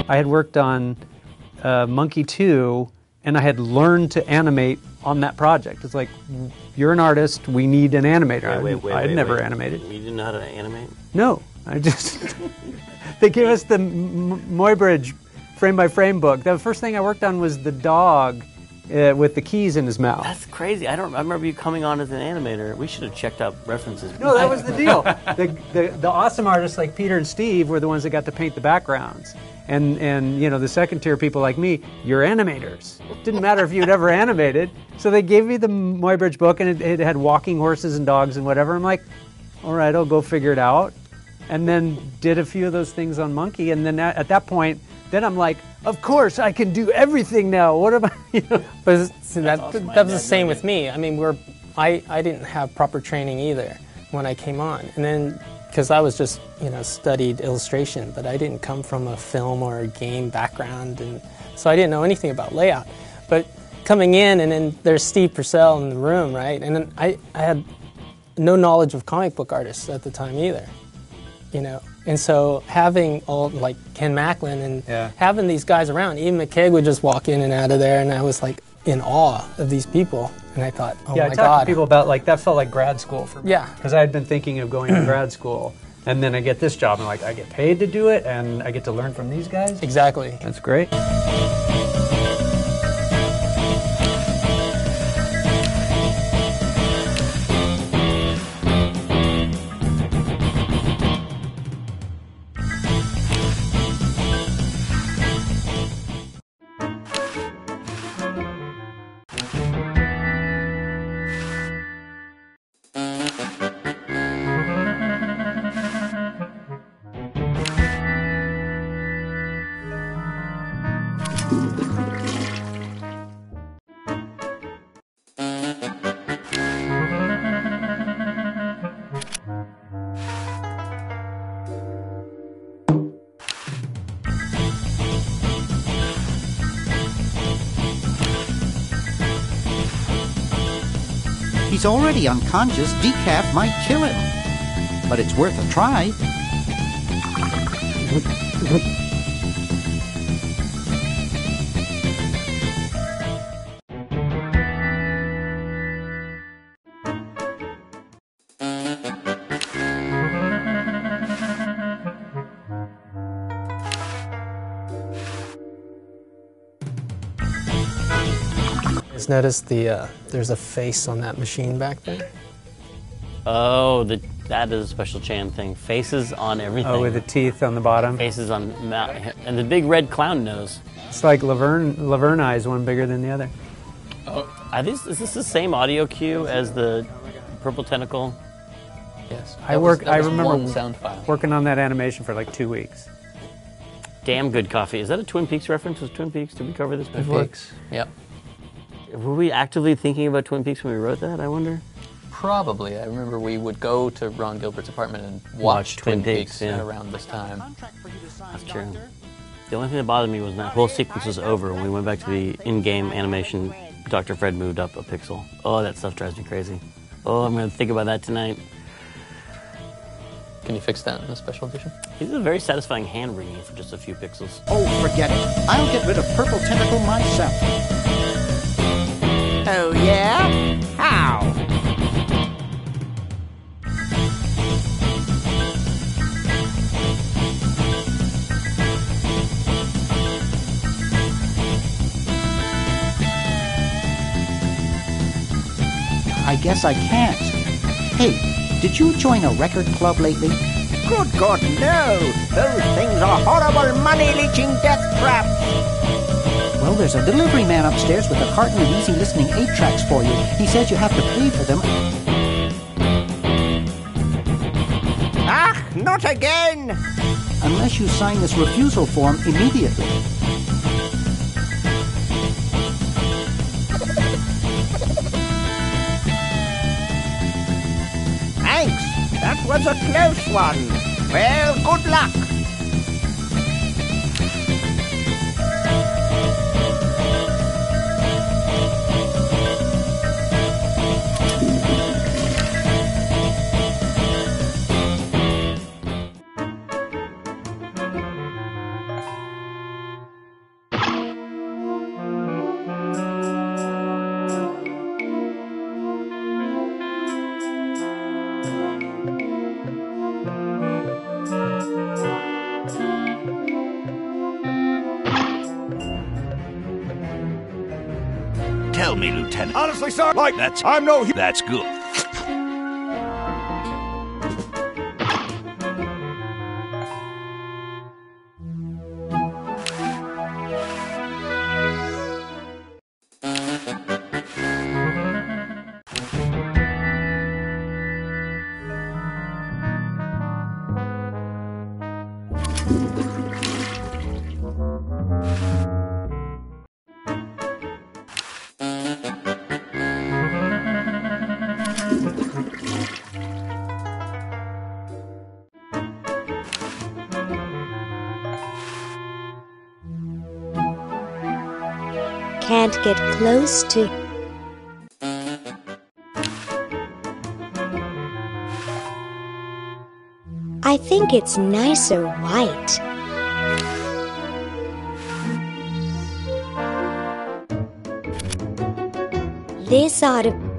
I had worked on Monkey 2, and I had learned to animate on that project. It's like, you're an artist, we need an animator. I'd never animated. You didn't know how to animate? No, I just... They gave us the Muybridge frame-by-frame book. The first thing I worked on was the dog with the keys in his mouth. That's crazy. I remember you coming on as an animator. We should have checked out references. No, that was the deal. The awesome artists like Peter and Steve were the ones that got to paint the backgrounds. And you know, the second tier people like me, you're animators. Didn't matter if you'd ever animated. So they gave me the Muybridge book, and it had walking horses and dogs and whatever. I'm like, all right, I'll go figure it out. And then did a few of those things on Monkey. And then at that point, then I'm like, of course, I can do everything now. What am I? You know? But see, that was the same with me. I mean, I didn't have proper training either when I came on. And then, because I was just, studied illustration, but I didn't come from a film or a game background, and so I didn't know anything about layout. But coming in, and then there's Steve Purcell in the room, right? And then I had no knowledge of comic book artists at the time either, And so having all, like Ken Macklin and having these guys around, Ian McKeag would just walk in and out of there, and I was like in awe of these people. And I thought, oh my God. I talked to people about, that felt like grad school for me. Yeah. Because I had been thinking of going to grad school, and then I get this job, and I get paid to do it, and I get to learn from these guys. Exactly. That's great. he's already unconscious, decaf might kill him. But it's worth a try. Just noticed there's a face on that machine back there. Oh, that is a special Chan thing. Faces on everything. Oh, with the teeth on the bottom. Faces on and the big red clown nose. It's like Laverne eyes, one bigger than the other. Oh, is this the same audio cue as the purple tentacle? Yes. I remember one sound file. working on that animation for like 2 weeks. Damn good coffee. Is that a Twin Peaks reference? Was Twin Peaks? Did we cover this before? Twin Peaks. Yep. Were we actively thinking about Twin Peaks when we wrote that, I wonder? Probably. I remember we would go to Ron Gilbert's apartment and watch Twin Peaks around this time. That's true. The only thing that bothered me was that whole sequence was over when we went back to the in-game animation. Dr. Fred moved up a pixel. Oh, that stuff drives me crazy. Oh, I'm going to think about that tonight. Can you fix that in the special edition? It's a very satisfying hand wringing for just a few pixels. Oh, forget it. I'll get rid of Purple Tentacle myself. Oh, yeah? How? I guess I can't. Hey, did you join a record club lately? Good God, no! Those things are horrible money-leeching death traps! Well, there's a delivery man upstairs with a carton of easy-listening 8-tracks for you. He says you have to pay for them. Ah, not again! Unless you sign this refusal form immediately. Thanks! That was a close one. Well, good luck. Tell me, Lieutenant. Honestly, sir, like That's good. Can't get close to. I think it's nicer white. This ought to.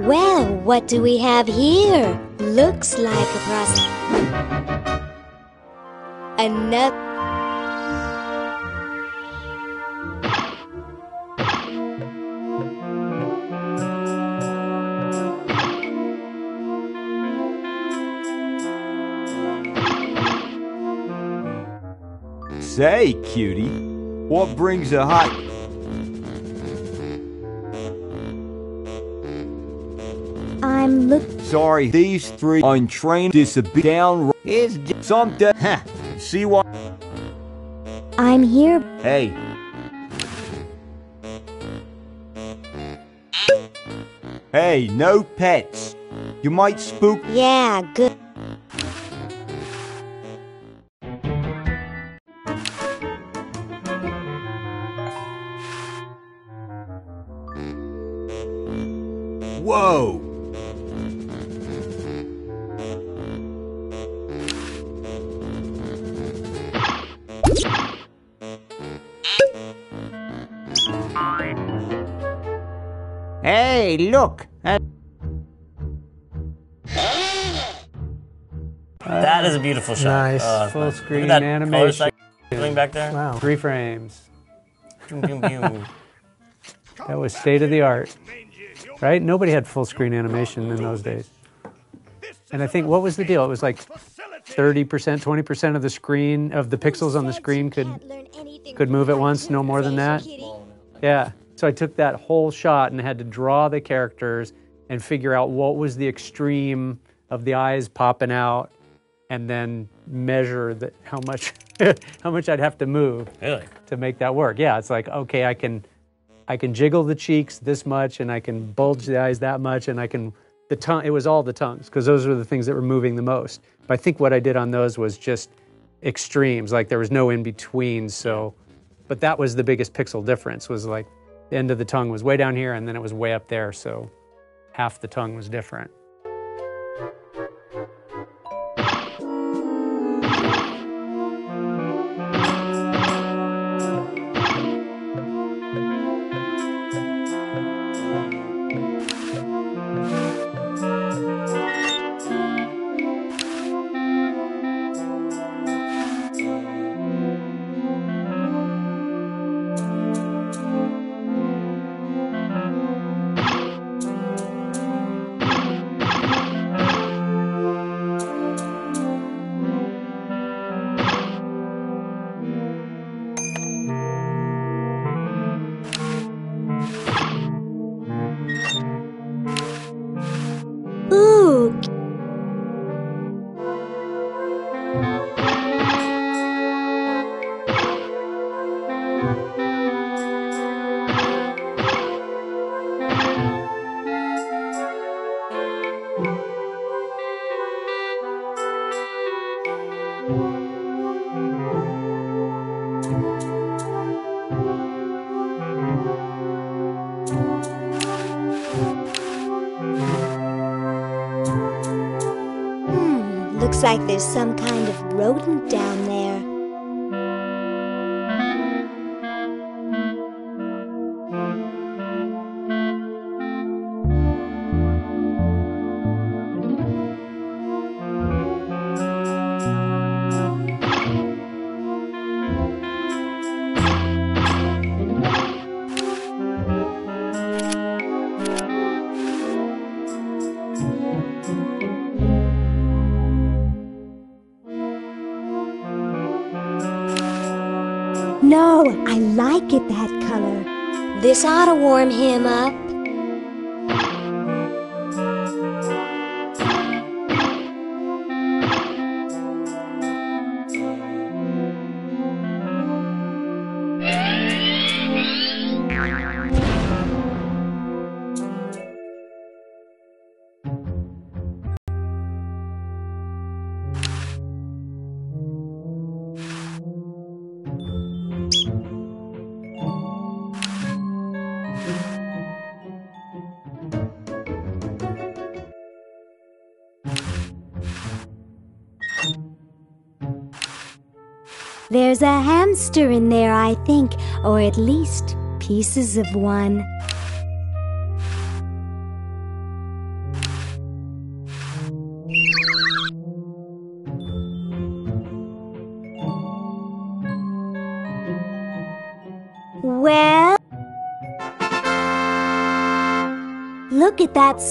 Well, what do we have here? Looks like a process. Another. Say, cutie, what brings a hot... I'm looking. sorry, these three untrained disability down. Here's something. See what? I'm here. Hey. Hey, no pets. You might spook. Yeah, good. Whoa. Hey, look. That is a beautiful shot. Nice. Full screen Look at that animation. Color back there. Wow. 3 frames. Pew, pew, pew. That was state of the art. Right? Nobody had full screen animation in those days. And I think, what was the deal? It was like 30%, 20% of the screen, of the pixels on the screen could move at once, no more than that. Yeah. So I took that whole shot and had to draw the characters and figure out what was the extreme of the eyes popping out, and then measure how much how much I'd have to move to make that work. Yeah, it's like, okay, I can jiggle the cheeks this much, and I can bulge the eyes that much, and the tongue. It was all the tongues, because those were the things that were moving the most. But I think what I did on those was just extremes, like there was no in between. So, but that was the biggest pixel difference. Was like the end of the tongue was way down here, and then it was way up there. So half the tongue was different. Looks like there's some kind of rodent down there. No, I like it that color. This ought to warm him up. There's a hamster in there, I think, or at least pieces of one. Well, look at that.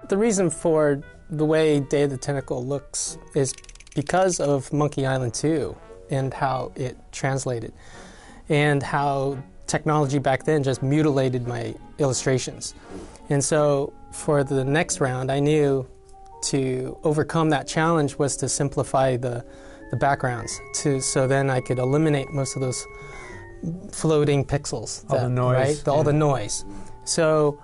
the reason for the way Day of the Tentacle looks is because of Monkey Island 2 and how it translated and how technology back then just mutilated my illustrations. And so for the next round, I knew to overcome that challenge was to simplify the backgrounds so then I could eliminate most of those floating pixels. All the noise. Right? All the noise. So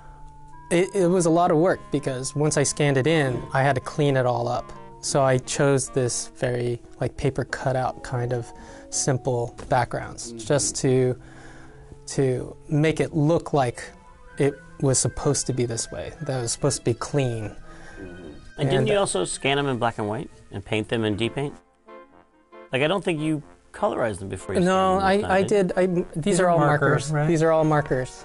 it was a lot of work because once I scanned it in, I had to clean it all up. So I chose this very like paper cutout kind of simple backgrounds just to make it look like it was supposed to be this way, that it was supposed to be clean. And didn't you also scan them in black and white and paint them in D-Paint? Like, I don't think you colorized them before you No, scanned them. I did. These are all markers. Right? These are all markers.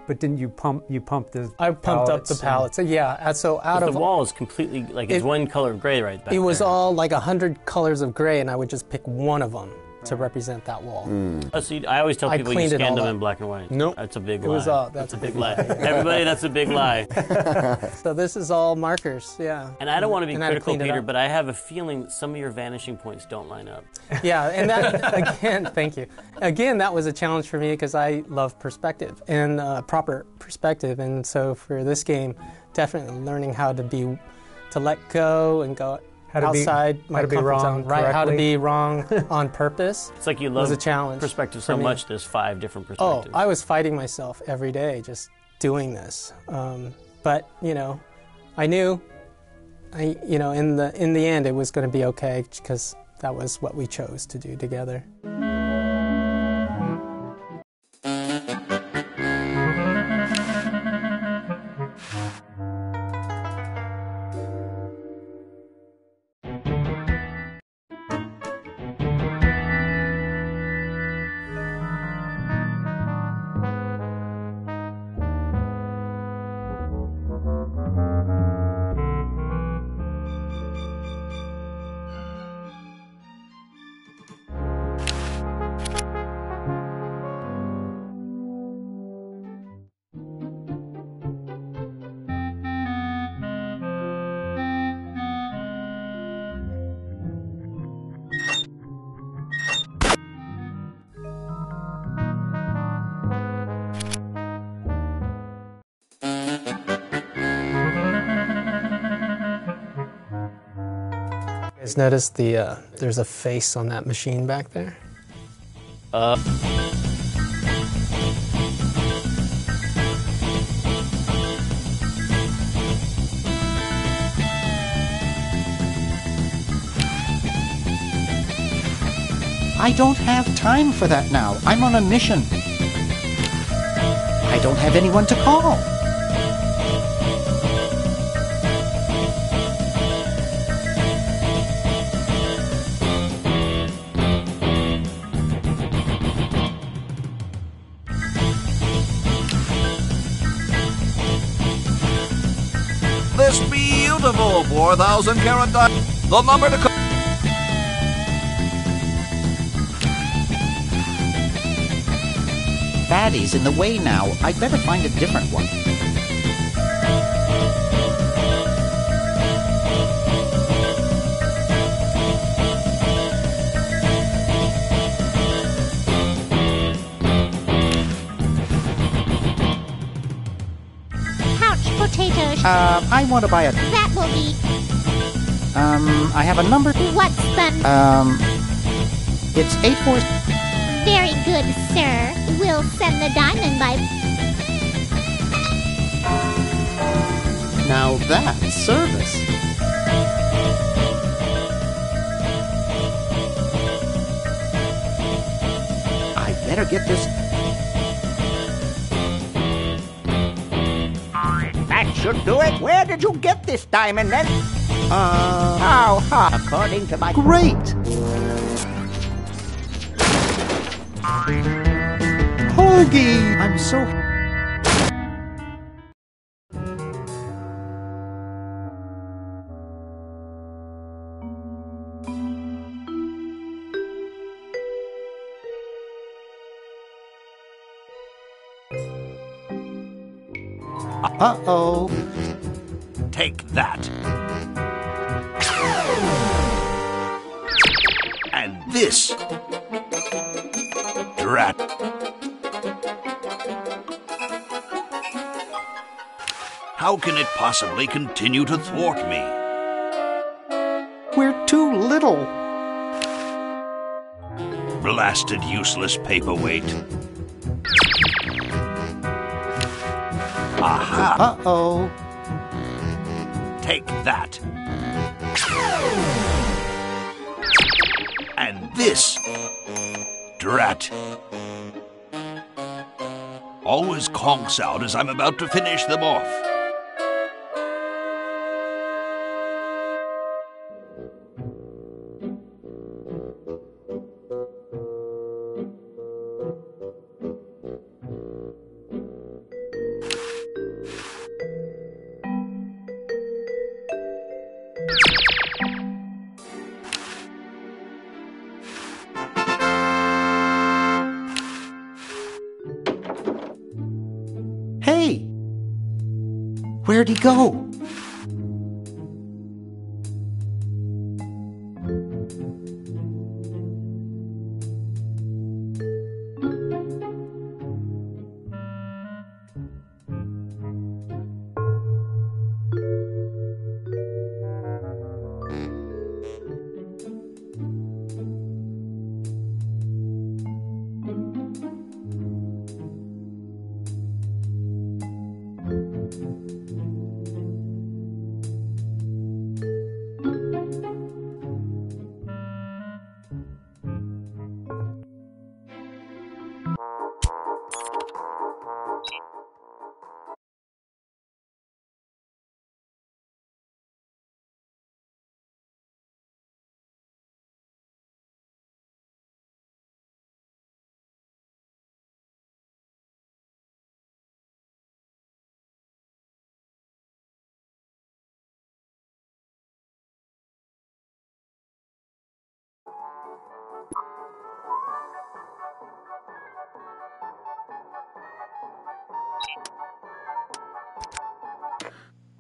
But didn't you pump the I pumped up the palettes. Yeah, so out of the wall is completely, like, it's one color of gray right back It was there. all like 100 colors of gray, and I would just pick one of them to represent that wall. Oh, so I always tell people you cleaned it scanned all them up. in black and white. Nope. That's a big lie. It was that's a big lie. Everybody, that's a big lie. So this is all markers, yeah. And I don't want to be And I had to critical, clean it Peter, up. but I have a feeling some of your vanishing points don't line up. Yeah, and that, again, thank you. Again, that was a challenge for me because I love perspective and proper perspective. And so for this game, definitely learning how to let go and go outside my comfort zone. Right, how to be wrong on purpose. It's like you love was a challenge perspective so for me. much, there's 5 different perspectives. Oh, I was fighting myself every day just doing this. But, I knew, in the end it was going to be okay because that was what we chose to do together. Guys, notice there's a face on that machine back there? I don't have time for that now. I'm on a mission. I don't have anyone to call. This beautiful 4,000 carat diamond. The number to call. Fatty's in the way now. I'd better find a different one. Couch potatoes. I want to buy a... That will be. I have a number. What's the... It's 84... Very good, sir. We'll send the diamond by... Now that's service. I better get this... That should do it. Where did you get this diamond then? How hot? According to my... Great! Hoagie! I'm so... Uh-oh. Take that. And this. Drat. How can it possibly continue to thwart me? We're too little. Blasted useless paperweight. Aha! Uh-oh. Take that. And this. Drat. Always conks out as I'm about to finish them off. Hey! Where'd he go?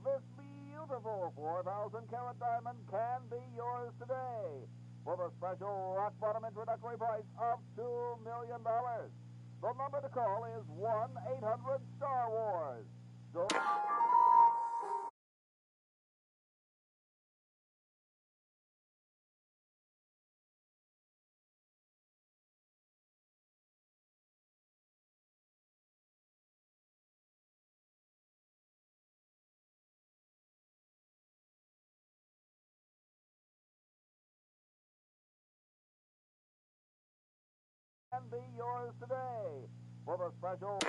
This beautiful 4,000-carat diamond can be yours today for the special rock-bottom introductory price of $2 million. The number to call is 1-800-STAR-WARS. Can be yours today for the special.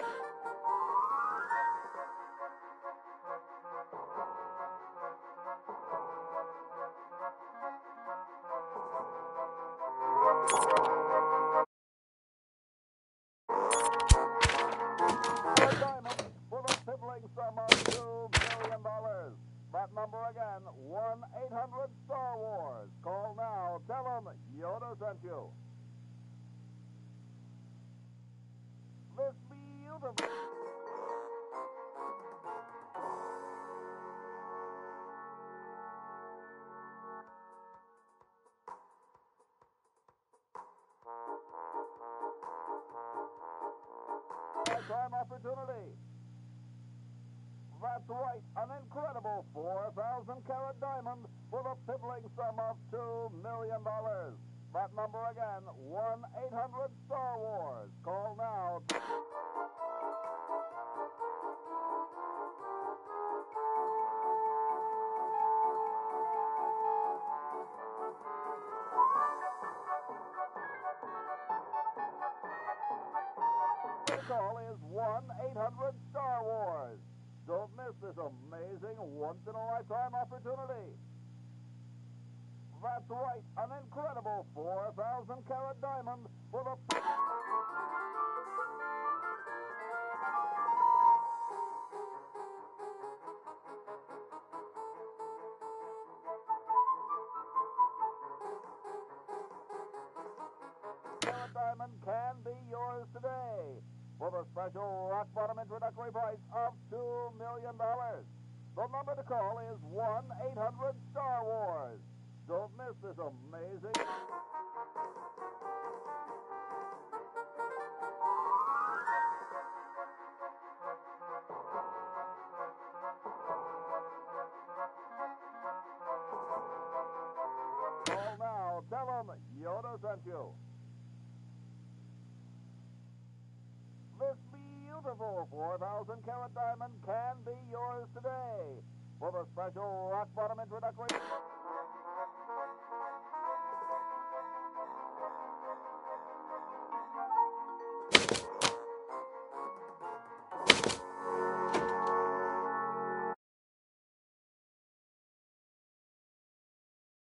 Diamond for the sibling sum of $2 million. That number again, 1-800-STAR-WARS. Call now. Tell them Yoda sent you. This beautiful. Lifetime opportunity. That's right, an incredible 4,000-carat diamond for the piddling sum of $2 million. That number again, 1-800-STAR-WARS. Call now. The call is 1-800-STAR-WARS. Don't miss this amazing once-in-a-lifetime opportunity. That's right, an incredible 4,000-carat diamond for the. Carat diamond can be yours today for the special rock bottom introductory price of $2 million. The number to call is 1-800-STAR Wars. Don't miss this amazing... Call now. Tell them Yoda sent you. This beautiful 4,000 carat diamond can be yours today for the special rock bottom introductory.